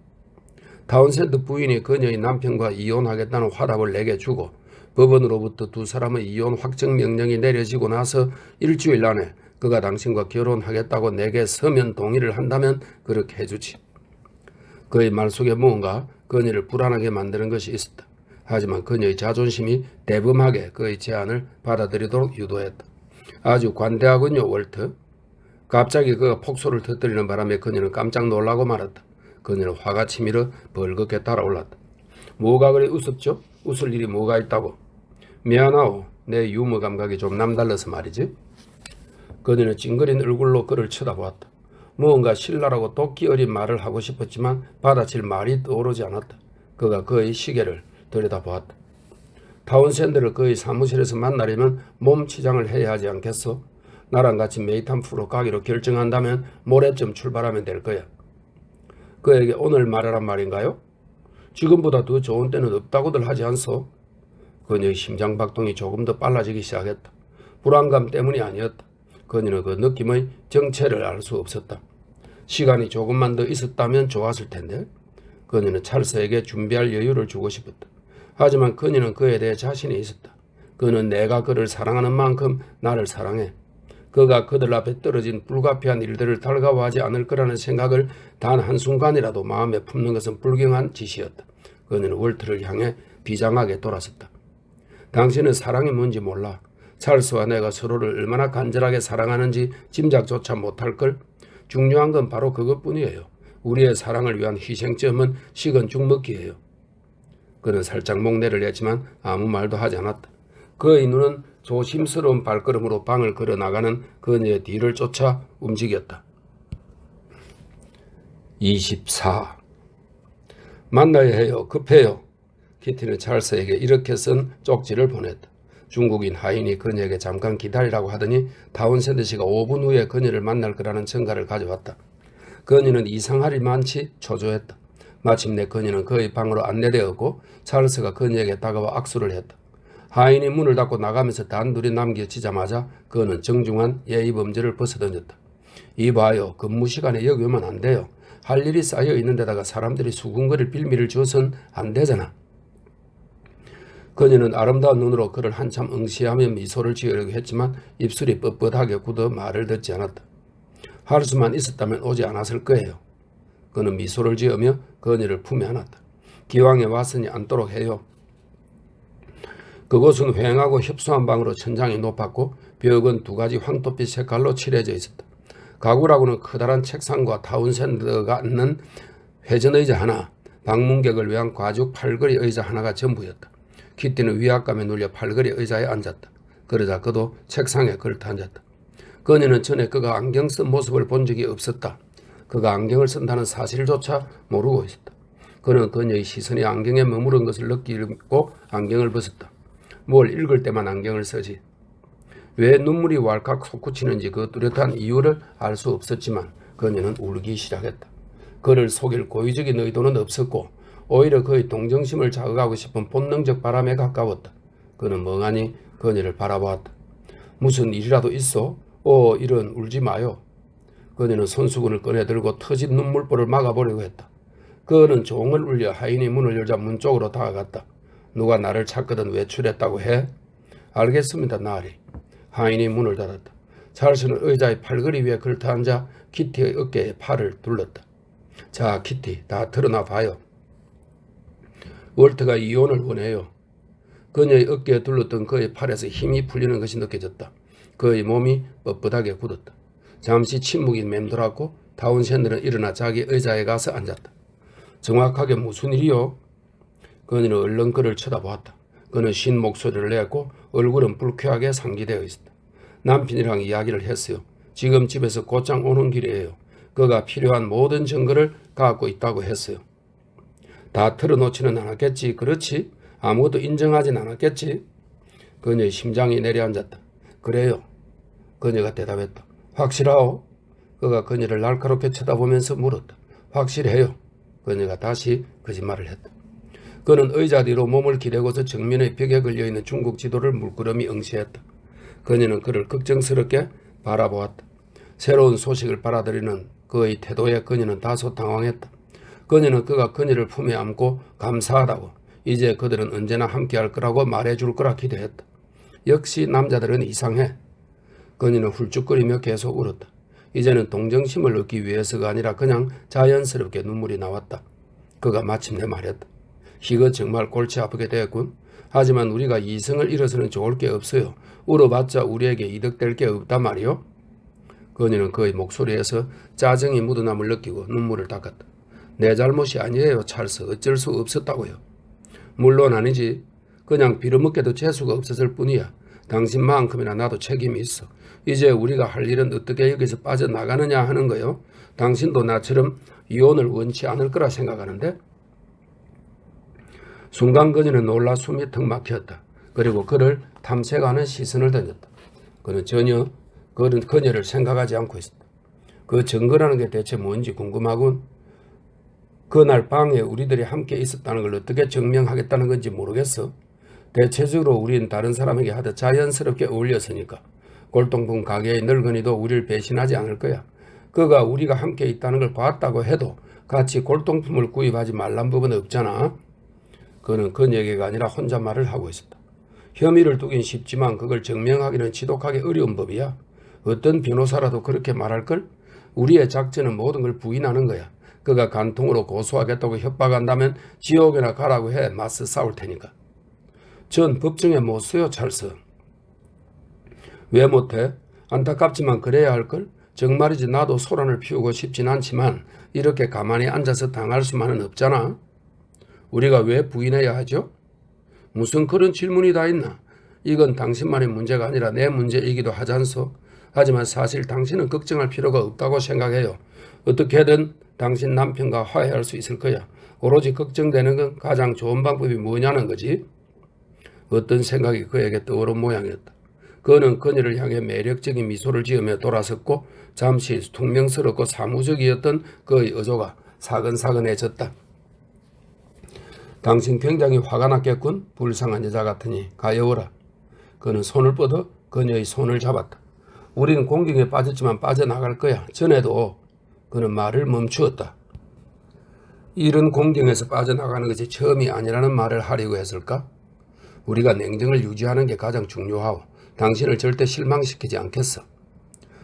타운샌드 부인이 그녀의 남편과 이혼하겠다는 화답을 내게 주고 법원으로부터 두 사람의 이혼 확정 명령이 내려지고 나서 일주일 안에 그가 당신과 결혼하겠다고 내게 서면 동의를 한다면 그렇게 해주지. 그의 말 속에 무언가 그녀를 불안하게 만드는 것이 있었다. 하지만 그녀의 자존심이 대범하게 그의 제안을 받아들이도록 유도했다. 아주 관대하군요, 월터. 갑자기 그가 폭소를 터뜨리는 바람에 그녀는 깜짝 놀라고 말았다. 그녀는 화가 치밀어 벌겋게 달아올랐다. 뭐가 그리 우습죠? 웃을 일이 뭐가 있다고? 미안하오. 내 유머 감각이 좀 남달라서 말이지. 그녀는 찡그린 얼굴로 그를 쳐다보았다. 무언가 신랄하고 도끼 어린 말을 하고 싶었지만 받아칠 말이 떠오르지 않았다. 그가 그의 시계를 들여다보았다. 타운샌드를 그의 사무실에서 만나려면 몸치장을 해야 하지 않겠어? 나랑 같이 메이탄프로 가기로 결정한다면 모레쯤 출발하면 될 거야. 그에게 오늘 말하란 말인가요? 지금보다 더 좋은 때는 없다고들 하지 않소? 그녀의 심장박동이 조금 더 빨라지기 시작했다. 불안감 때문이 아니었다. 그녀는 그 느낌의 정체를 알 수 없었다. 시간이 조금만 더 있었다면 좋았을 텐데. 그녀는 찰스에게 준비할 여유를 주고 싶었다. 하지만 그녀는 그에 대해 자신이 있었다. 그는 내가 그를 사랑하는 만큼 나를 사랑해. 그가 그들 앞에 떨어진 불가피한 일들을 달가워하지 않을 거라는 생각을 단 한순간이라도 마음에 품는 것은 불경한 짓이었다. 그녀는 월트를 향해 비장하게 돌아섰다. 당신은 사랑이 뭔지 몰라. 찰스와 내가 서로를 얼마나 간절하게 사랑하는지 짐작조차 못할걸. 중요한 건 바로 그것뿐이에요. 우리의 사랑을 위한 희생점은 식은 죽 먹기예요. 그는 살짝 목례를 했지만 아무 말도 하지 않았다. 그의 눈은 조심스러운 발걸음으로 방을 걸어나가는 그녀의 뒤를 쫓아 움직였다. 24. 만나야 해요. 급해요. 키티는 찰스에게 이렇게 쓴 쪽지를 보냈다. 중국인 하인이 그녀에게 잠깐 기다리라고 하더니 타운샌드 씨가 5분 후에 그녀를 만날 거라는 전가를 가져왔다. 그녀는 이상할 일 많지 초조했다. 마침내 그녀는 그의 방으로 안내되었고 찰스가 그녀에게 다가와 악수를 했다. 하인이 문을 닫고 나가면서 단둘이 남겨지자마자 그는 정중한 예의범죄를 벗어던졌다. 이봐요. 근무 시간에 여기 오면 안 돼요. 할 일이 쌓여 있는 데다가 사람들이 수군거릴 빌미를 줘선 안 되잖아. 그녀는 아름다운 눈으로 그를 한참 응시하며 미소를 지으려고 했지만 입술이 뻣뻣하게 굳어 말을 듣지 않았다. 할 수만 있었다면 오지 않았을 거예요. 그는 미소를 지으며 그녀를 품에 안았다. 기왕에 왔으니 앉도록 해요. 그곳은 휑하고 협소한 방으로 천장이 높았고 벽은 두 가지 황토빛 색깔로 칠해져 있었다. 가구라고는 커다란 책상과 타운샌드가 앉는 회전의자 하나, 방문객을 위한 과죽 팔걸이 의자 하나가 전부였다. 키티는 위압감에 눌려 팔걸이 의자에 앉았다. 그러자 그도 책상에 걸터 앉았다. 그녀는 전에 그가 안경 쓴 모습을 본 적이 없었다. 그가 안경을 쓴다는 사실조차 모르고 있었다. 그는 그녀의 시선이 안경에 머무른 것을 느끼고 안경을 벗었다. 뭘 읽을 때만 안경을 쓰지. 왜 눈물이 왈칵 솟구치는지 그 뚜렷한 이유를 알 수 없었지만 그녀는 울기 시작했다. 그를 속일 고의적인 의도는 없었고 오히려 그의 동정심을 자극하고 싶은 본능적 바람에 가까웠다. 그는 멍하니 그녀를 바라보았다. 무슨 일이라도 있어? 이런 울지 마요. 그녀는 손수건을 꺼내들고 터진 눈물볼을 막아보려고 했다. 그는 종을 울려 하인이 문을 열자 문 쪽으로 다가갔다. 누가 나를 찾거든 외출했다고 해? 알겠습니다, 나리. 하인이 문을 닫았다. 찰스는 의자의 팔걸이 위에 걸터앉아 키티의 어깨에 팔을 둘렀다. 자, 키티, 다 드러나 봐요. 월터가 이혼을 원해요. 그녀의 어깨에 둘렀던 그의 팔에서 힘이 풀리는 것이 느껴졌다. 그의 몸이 뻣뻣하게 굳었다. 잠시 침묵이 맴돌았고 타운샌드는 일어나 자기 의자에 가서 앉았다. 정확하게 무슨 일이요? 그녀는 얼른 그를 쳐다보았다. 그는 쉰 목소리를 냈고 얼굴은 불쾌하게 상기되어 있었다. 남편이랑 이야기를 했어요. 지금 집에서 곧장 오는 길이에요. 그가 필요한 모든 증거를 갖고 있다고 했어요. 다 털어놓지는 않았겠지. 그렇지? 아무것도 인정하진 않았겠지? 그녀의 심장이 내려앉았다. 그래요. 그녀가 대답했다. 확실하오? 그가 그녀를 날카롭게 쳐다보면서 물었다. 확실해요. 그녀가 다시 거짓말을 했다. 그는 의자 뒤로 몸을 기대고서 정면의 벽에 걸려있는 중국 지도를 물끄러미 응시했다. 그녀는 그를 걱정스럽게 바라보았다. 새로운 소식을 받아들이는 그의 태도에 그녀는 다소 당황했다. 그녀는 그가 그녀를 품에 안고 감사하다고 이제 그들은 언제나 함께할 거라고 말해줄 거라 기대했다. 역시 남자들은 이상해. 그녀는 훌쩍거리며 계속 울었다. 이제는 동정심을 얻기 위해서가 아니라 그냥 자연스럽게 눈물이 나왔다. 그가 마침내 말했다. 이거 정말 골치 아프게 되었군. 하지만 우리가 이성을 잃어서는 좋을 게 없어요. 울어봤자 우리에게 이득될 게 없단 말이요. 그녀는 그의 목소리에서 짜증이 묻어남을 느끼고 눈물을 닦았다. 내 잘못이 아니에요, 찰스. 어쩔 수 없었다고요. 물론 아니지. 그냥 빌어먹게도 재수가 없었을 뿐이야. 당신만큼이나 나도 책임이 있어. 이제 우리가 할 일은 어떻게 여기서 빠져나가느냐 하는 거요. 당신도 나처럼 이혼을 원치 않을 거라 생각하는데? 순간 그녀는 놀라 숨이 턱 막혔다. 그리고 그를 탐색하는 시선을 던졌다. 그는 전혀 그녀를 생각하지 않고 있었다. 그 증거라는 게 대체 뭔지 궁금하군. 그날 방에 우리들이 함께 있었다는 걸 어떻게 증명하겠다는 건지 모르겠어. 대체적으로 우린 다른 사람에게 하듯 자연스럽게 어울렸으니까. 골동품 가게의 늙은이도 우리를 배신하지 않을 거야. 그가 우리가 함께 있다는 걸 봤다고 해도 같이 골동품을 구입하지 말란 법은 없잖아. 그는 그녀에게가 아니라 혼자 말을 하고 있었다. 혐의를 두긴 쉽지만 그걸 증명하기는 지독하게 어려운 법이야. 어떤 변호사라도 그렇게 말할걸? 우리의 작전은 모든 걸 부인하는 거야. 그가 간통으로 고소하겠다고 협박한다면 지옥에나 가라고 해. 맞서 싸울 테니까. 전 법정에 못 서요, 찰스. 왜 못해? 안타깝지만 그래야 할걸? 정말이지 나도 소란을 피우고 싶진 않지만 이렇게 가만히 앉아서 당할 수만은 없잖아. 우리가 왜 부인해야 하죠? 무슨 그런 질문이 다 있나? 이건 당신만의 문제가 아니라 내 문제이기도 하잖소. 하지만 사실 당신은 걱정할 필요가 없다고 생각해요. 어떻게든 당신 남편과 화해할 수 있을 거야. 오로지 걱정되는 건 가장 좋은 방법이 뭐냐는 거지. 어떤 생각이 그에게 떠오른 모양이었다. 그는 그녀를 향해 매력적인 미소를 지으며 돌아섰고 잠시 퉁명스럽고 사무적이었던 그의 어조가 사근사근해졌다. 당신 굉장히 화가 났겠군. 불쌍한 여자 같으니 가여워라. 그는 손을 뻗어 그녀의 손을 잡았다. 우리는 공경에 빠졌지만 빠져나갈 거야. 전에도 그는 말을 멈추었다. 이런 공경에서 빠져나가는 것이 처음이 아니라는 말을 하려고 했을까? 우리가 냉정을 유지하는 게 가장 중요하오. 당신을 절대 실망시키지 않겠어.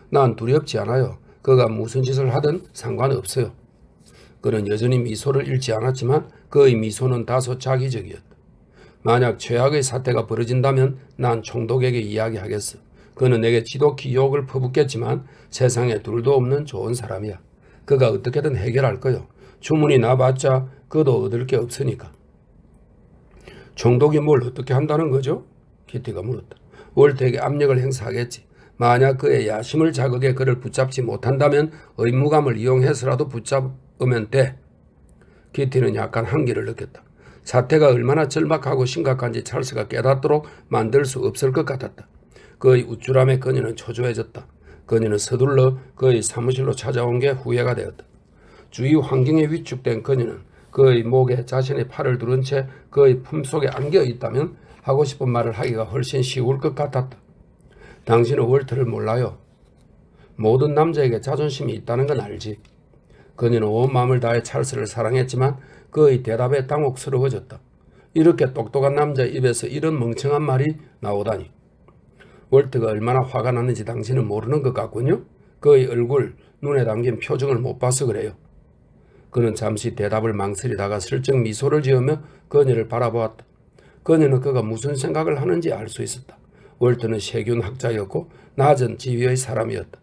난 두렵지 않아요. 그가 무슨 짓을 하든 상관없어요. 그는 여전히 미소를 잃지 않았지만 그의 미소는 다소 자기적이었다. 만약 최악의 사태가 벌어진다면 난 총독에게 이야기하겠어. 그는 내게 지독히 욕을 퍼붓겠지만 세상에 둘도 없는 좋은 사람이야. 그가 어떻게든 해결할 거요. 주문이 나봤자 그도 얻을 게 없으니까. 총독이 뭘 어떻게 한다는 거죠? 키티가 물었다. 월트에게 압력을 행사하겠지. 만약 그의 야심을 자극해 그를 붙잡지 못한다면 의무감을 이용해서라도 붙잡으면 돼. 키티는 약간 한기를 느꼈다. 사태가 얼마나 절박하고 심각한지 찰스가 깨닫도록 만들 수 없을 것 같았다. 그의 우쭐함에 그녀는 초조해졌다. 그녀는 서둘러 그의 사무실로 찾아온 게 후회가 되었다. 주위 환경에 위축된 그녀는 그의 목에 자신의 팔을 두른 채 그의 품속에 안겨 있다면 하고 싶은 말을 하기가 훨씬 쉬울 것 같았다. 당신은 월터를 몰라요. 모든 남자에게 자존심이 있다는 건 알지. 그녀는 온 마음을 다해 찰스를 사랑했지만 그의 대답에 당혹스러워졌다. 이렇게 똑똑한 남자의 입에서 이런 멍청한 말이 나오다니. 월터가 얼마나 화가 났는지 당신은 모르는 것 같군요. 그의 얼굴, 눈에 담긴 표정을 못 봐서 그래요. 그는 잠시 대답을 망설이다가 슬쩍 미소를 지으며 그녀를 바라보았다. 그녀는 그가 무슨 생각을 하는지 알 수 있었다. 월터는 세균 학자였고 낮은 지위의 사람이었다.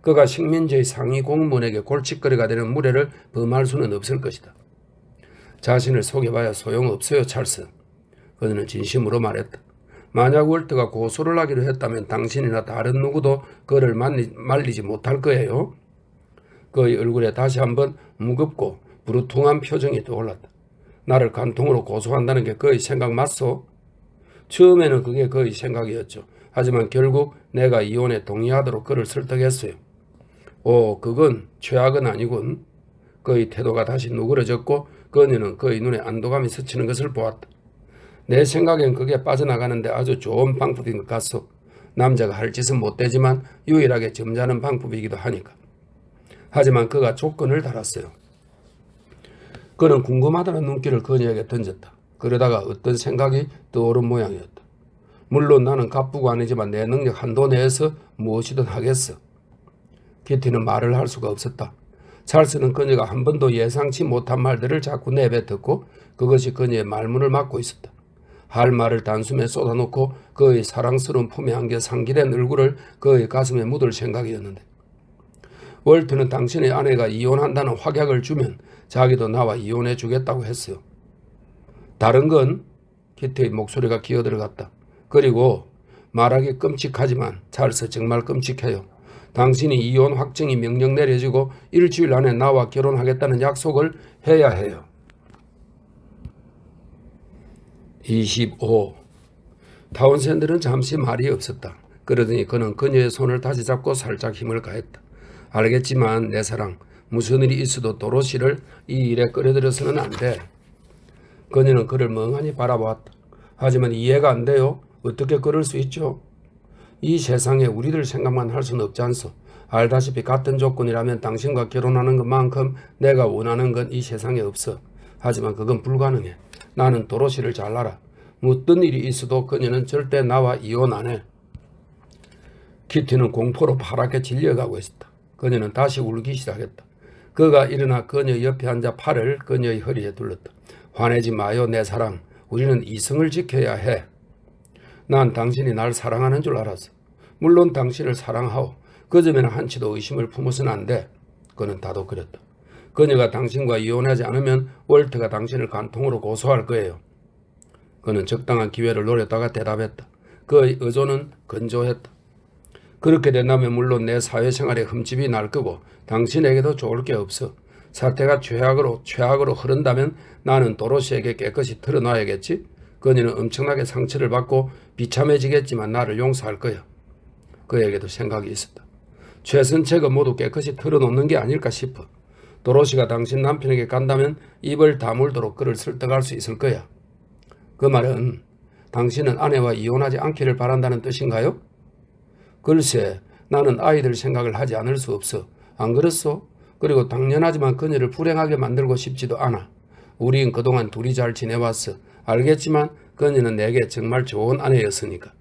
그가 식민지의 상위 공무원에게 골칫거리가 되는 무례를 범할 수는 없을 것이다. 자신을 속여봐야 소용없어요, 찰스. 그녀는 진심으로 말했다. 만약 월트가 고소를 하기로 했다면 당신이나 다른 누구도 그를 말리지 못할 거예요. 그의 얼굴에 다시 한번 무겁고 부르퉁한 표정이 떠올랐다. 나를 간통으로 고소한다는 게 그의 생각 맞소? 처음에는 그게 그의 생각이었죠. 하지만 결국 내가 이혼에 동의하도록 그를 설득했어요. 그건 최악은 아니군. 그의 태도가 다시 누그러졌고 그녀는 그의 눈에 안도감이 스치는 것을 보았다. 내 생각엔 그게 빠져나가는데 아주 좋은 방법인 것 같소. 남자가 할 짓은 못되지만 유일하게 점잖은 방법이기도 하니까. 하지만 그가 조건을 달았어요. 그는 궁금하다는 눈길을 그녀에게 던졌다. 그러다가 어떤 생각이 떠오른 모양이었다. 물론 나는 갑부가 아니지만 내 능력 한도 내에서 무엇이든 하겠어. 키티는 말을 할 수가 없었다. 찰스는 그녀가 한 번도 예상치 못한 말들을 자꾸 내뱉었고 그것이 그녀의 말문을 막고 있었다. 할 말을 단숨에 쏟아놓고 그의 사랑스러운 품에 안겨 상기된 얼굴을 그의 가슴에 묻을 생각이었는데 월트는 당신의 아내가 이혼한다는 확약을 주면 자기도 나와 이혼해 주겠다고 했어요. 다른 건 키티의 목소리가 기어들어갔다. 그리고 말하기 끔찍하지만 찰스 정말 끔찍해요. 당신이 이혼 확정이 명령 내려지고 일주일 안에 나와 결혼하겠다는 약속을 해야 해요. 25. 타운샌드는 잠시 말이 없었다. 그러더니 그는 그녀의 손을 다시 잡고 살짝 힘을 가했다. 알겠지만 내 사랑, 무슨 일이 있어도 도로시를 이 일에 끌어들여서는 안 돼. 그녀는 그를 멍하니 바라보았다. 하지만 이해가 안 돼요. 어떻게 그럴 수 있죠? 이 세상에 우리들 생각만 할 수는 없지 않소. 알다시피 같은 조건이라면 당신과 결혼하는 것만큼 내가 원하는 건 이 세상에 없어. 하지만 그건 불가능해. 나는 도로시를 잘 알아. 어떤 일이 있어도 그녀는 절대 나와 이혼 안 해. 키티는 공포로 파랗게 질려가고 있었다. 그녀는 다시 울기 시작했다. 그가 일어나 그녀 옆에 앉아 팔을 그녀의 허리에 둘렀다. 화내지 마요 내 사랑. 우리는 이성을 지켜야 해. 난 당신이 날 사랑하는 줄 알았어. 물론 당신을 사랑하오. 그 점에는 한치도 의심을 품어서는 안 돼. 그는 다독거렸다. 그녀가 당신과 이혼하지 않으면 월트가 당신을 간통으로 고소할 거예요. 그는 적당한 기회를 노렸다가 대답했다. 그의 의존은 건조했다. 그렇게 된다면 물론 내 사회생활에 흠집이 날 거고 당신에게도 좋을 게 없어. 사태가 최악으로 흐른다면 나는 도로시에게 깨끗이 털어놔야겠지. 그녀는 엄청나게 상처를 받고 비참해지겠지만 나를 용서할 거야. 그에게도 생각이 있었다. 최선책은 모두 깨끗이 털어놓는 게 아닐까 싶어. 도로시가 당신 남편에게 간다면 입을 다물도록 그를 설득할 수 있을 거야. 그 말은 당신은 아내와 이혼하지 않기를 바란다는 뜻인가요? 글쎄, 나는 아이들 생각을 하지 않을 수 없어. 안 그렇소? 그리고 당연하지만 그녀를 불행하게 만들고 싶지도 않아. 우린 그동안 둘이 잘 지내왔어. 알겠지만 그녀는 내게 정말 좋은 아내였으니까.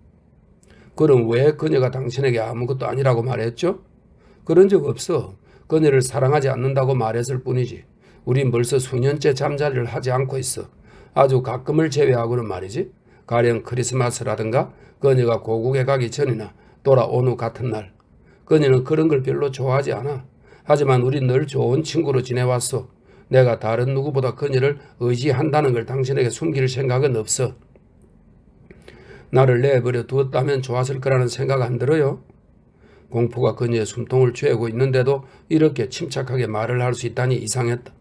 그럼 왜 그녀가 당신에게 아무것도 아니라고 말했죠? 그런 적 없어. 그녀를 사랑하지 않는다고 말했을 뿐이지. 우린 벌써 수년째 잠자리를 하지 않고 있어. 아주 가끔을 제외하고는 말이지. 가령 크리스마스라든가 그녀가 고국에 가기 전이나 돌아온 후 같은 날. 그녀는 그런 걸 별로 좋아하지 않아. 하지만 우린 늘 좋은 친구로 지내왔어. 내가 다른 누구보다 그녀를 의지한다는 걸 당신에게 숨길 생각은 없어. 나를 내버려 두었다면 좋았을 거라는 생각 안 들어요? 공포가 그녀의 숨통을 쬐고 있는데도 이렇게 침착하게 말을 할 수 있다니 이상했다.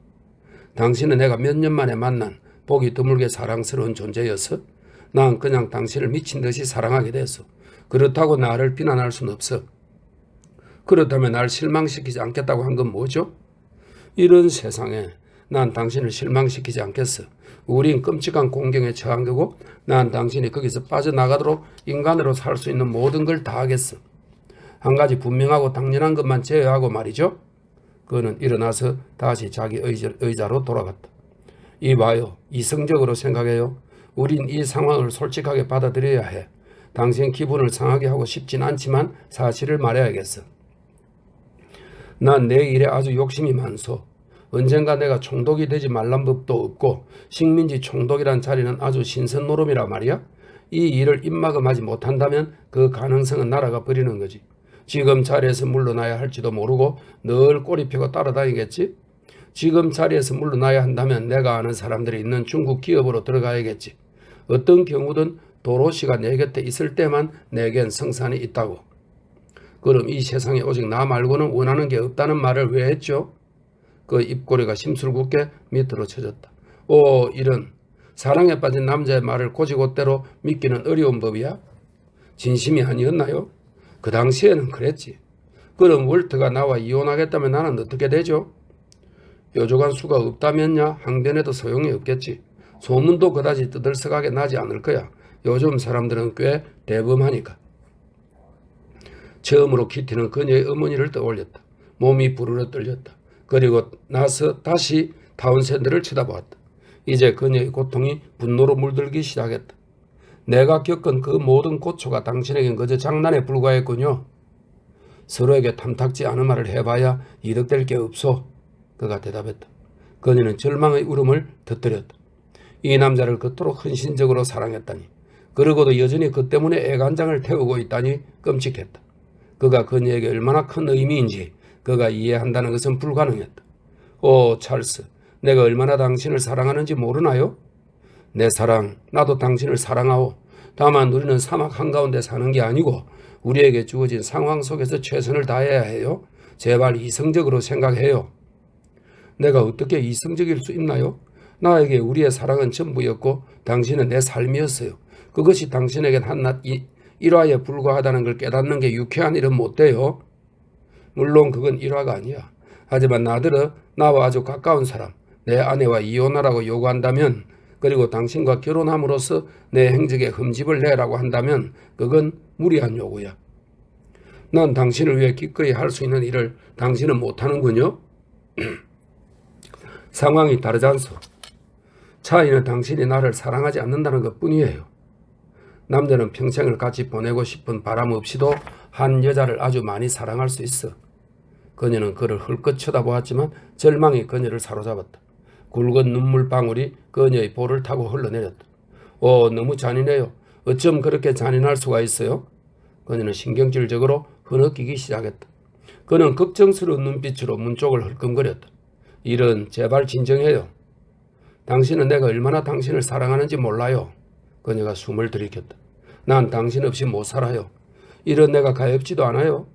당신은 내가 몇 년 만에 만난 보기 드물게 사랑스러운 존재였어. 난 그냥 당신을 미친 듯이 사랑하게 됐어. 그렇다고 나를 비난할 순 없어. 그렇다면 날 실망시키지 않겠다고 한 건 뭐죠? 이런 세상에 난 당신을 실망시키지 않겠어. 우린 끔찍한 공경에 처한 거고 난 당신이 거기서 빠져나가도록 인간으로 살 수 있는 모든 걸 다 하겠어. 한 가지 분명하고 당연한 것만 제외하고 말이죠. 그는 일어나서 다시 자기 의자로 돌아갔다. 이봐요. 이성적으로 생각해요. 우린 이 상황을 솔직하게 받아들여야 해. 당신 기분을 상하게 하고 싶진 않지만 사실을 말해야겠어. 난 내 일에 아주 욕심이 많소. 언젠가 내가 총독이 되지 말란 법도 없고 식민지 총독이란 자리는 아주 신선 노름이라 말이야. 이 일을 입막음하지 못한다면 그 가능성은 날아가 버리는 거지. 지금 자리에서 물러나야 할지도 모르고 늘 꼬리 펴고 따라다니겠지. 지금 자리에서 물러나야 한다면 내가 아는 사람들이 있는 중국 기업으로 들어가야겠지. 어떤 경우든 도로시가 내 곁에 있을 때만 내겐 성산이 있다고. 그럼 이 세상에 오직 나 말고는 원하는 게 없다는 말을 왜 했죠? 그 입꼬리가 심술궂게 밑으로 쳐졌다. 오, 이런 사랑에 빠진 남자의 말을 곧이곧대로 믿기는 어려운 법이야? 진심이 아니었나요? 그 당시에는 그랬지. 그럼 월트가 나와 이혼하겠다면 나는 어떻게 되죠? 뾰족한 수가 없다면야 항변해도 소용이 없겠지. 소문도 그다지 떠들썩하게 나지 않을 거야. 요즘 사람들은 꽤 대범하니까. 처음으로 키티는 그녀의 어머니를 떠올렸다. 몸이 부르르 떨렸다. 그리고 나서 다시 타운샌드를 쳐다보았다. 이제 그녀의 고통이 분노로 물들기 시작했다. 내가 겪은 그 모든 고초가 당신에겐 그저 장난에 불과했군요. 서로에게 탐탁지 않은 말을 해봐야 이득될 게 없소. 그가 대답했다. 그녀는 절망의 울음을 터뜨렸다. 이 남자를 그토록 헌신적으로 사랑했다니. 그러고도 여전히 그 때문에 애간장을 태우고 있다니 끔찍했다. 그가 그녀에게 얼마나 큰 의미인지 그가 이해한다는 것은 불가능했다. 오, 찰스, 내가 얼마나 당신을 사랑하는지 모르나요? 내 사랑, 나도 당신을 사랑하오. 다만 우리는 사막 한가운데 사는 게 아니고 우리에게 주어진 상황 속에서 최선을 다해야 해요. 제발 이성적으로 생각해요. 내가 어떻게 이성적일 수 있나요? 나에게 우리의 사랑은 전부였고 당신은 내 삶이었어요. 그것이 당신에겐 한낱 일화에 불과하다는 걸 깨닫는 게 유쾌한 일은 못 돼요. 물론 그건 일화가 아니야. 하지만 나와 아주 가까운 사람, 내 아내와 이혼하라고 요구한다면, 그리고 당신과 결혼함으로써 내 행적에 흠집을 내라고 한다면 그건 무리한 요구야. 난 당신을 위해 기꺼이 할 수 있는 일을 당신은 못하는군요. 상황이 다르지 않소. 차이는 당신이 나를 사랑하지 않는다는 것뿐이에요. 남자는 평생을 같이 보내고 싶은 바람 없이도 한 여자를 아주 많이 사랑할 수 있어. 그녀는 그를 흘끗 쳐다보았지만 절망이 그녀를 사로잡았다. 굵은 눈물방울이 그녀의 볼을 타고 흘러내렸다. 오, 너무 잔인해요. 어쩜 그렇게 잔인할 수가 있어요? 그녀는 신경질적으로 흐느끼기 시작했다. 그는 걱정스러운 눈빛으로 문 쪽을 흘끔거렸다. 이런, 제발 진정해요. 당신은 내가 얼마나 당신을 사랑하는지 몰라요. 그녀가 숨을 들이켰다. 난 당신 없이 못 살아요. 이런 내가 가엾지도 않아요.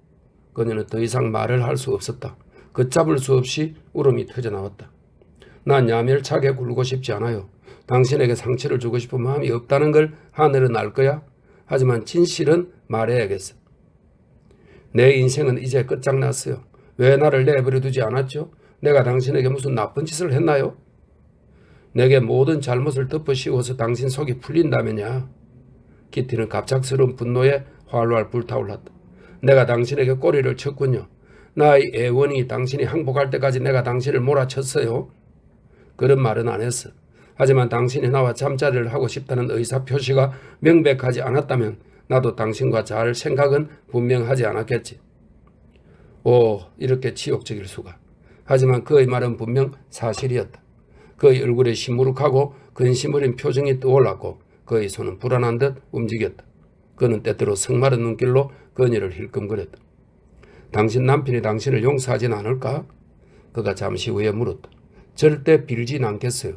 그녀는 더 이상 말을 할 수 없었다. 걷잡을 수 없이 울음이 터져나왔다. 난 야멸차게 굴고 싶지 않아요. 당신에게 상처를 주고 싶은 마음이 없다는 걸 하늘은 알 거야. 하지만 진실은 말해야겠어. 내 인생은 이제 끝장났어요. 왜 나를 내버려 두지 않았죠? 내가 당신에게 무슨 나쁜 짓을 했나요? 내게 모든 잘못을 덮어씌워서 당신 속이 풀린다면야. 키티는 갑작스러운 분노에 활활 불타올랐다. 내가 당신에게 꼬리를 쳤군요. 나의 애원이 당신이 항복할 때까지 내가 당신을 몰아쳤어요. 그런 말은 안 했어. 하지만 당신이 나와 잠자리를 하고 싶다는 의사표시가 명백하지 않았다면 나도 당신과 잘 생각은 분명하지 않았겠지. 오, 이렇게 치욕적일 수가. 하지만 그의 말은 분명 사실이었다. 그의 얼굴에 시무룩하고 근심 어린 표정이 떠올랐고 그의 손은 불안한 듯 움직였다. 그는 때때로 성마른 눈길로 그녀를 힐끔거렸다. 당신 남편이 당신을 용서하진 않을까? 그가 잠시 후에 물었다. 절대 빌진 않겠어요.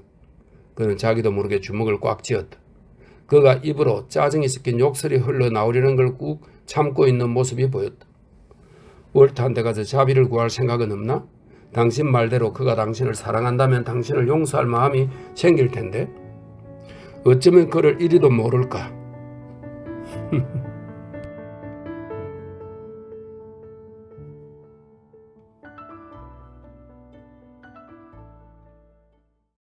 그는 자기도 모르게 주먹을 꽉 쥐었다. 그가 입으로 짜증이 섞인 욕설이 흘러나오려는 걸 꾹 참고 있는 모습이 보였다. 월트한테 가서 자비를 구할 생각은 없나? 당신 말대로 그가 당신을 사랑한다면 당신을 용서할 마음이 생길 텐데 어쩌면 그를 이리도 모를까?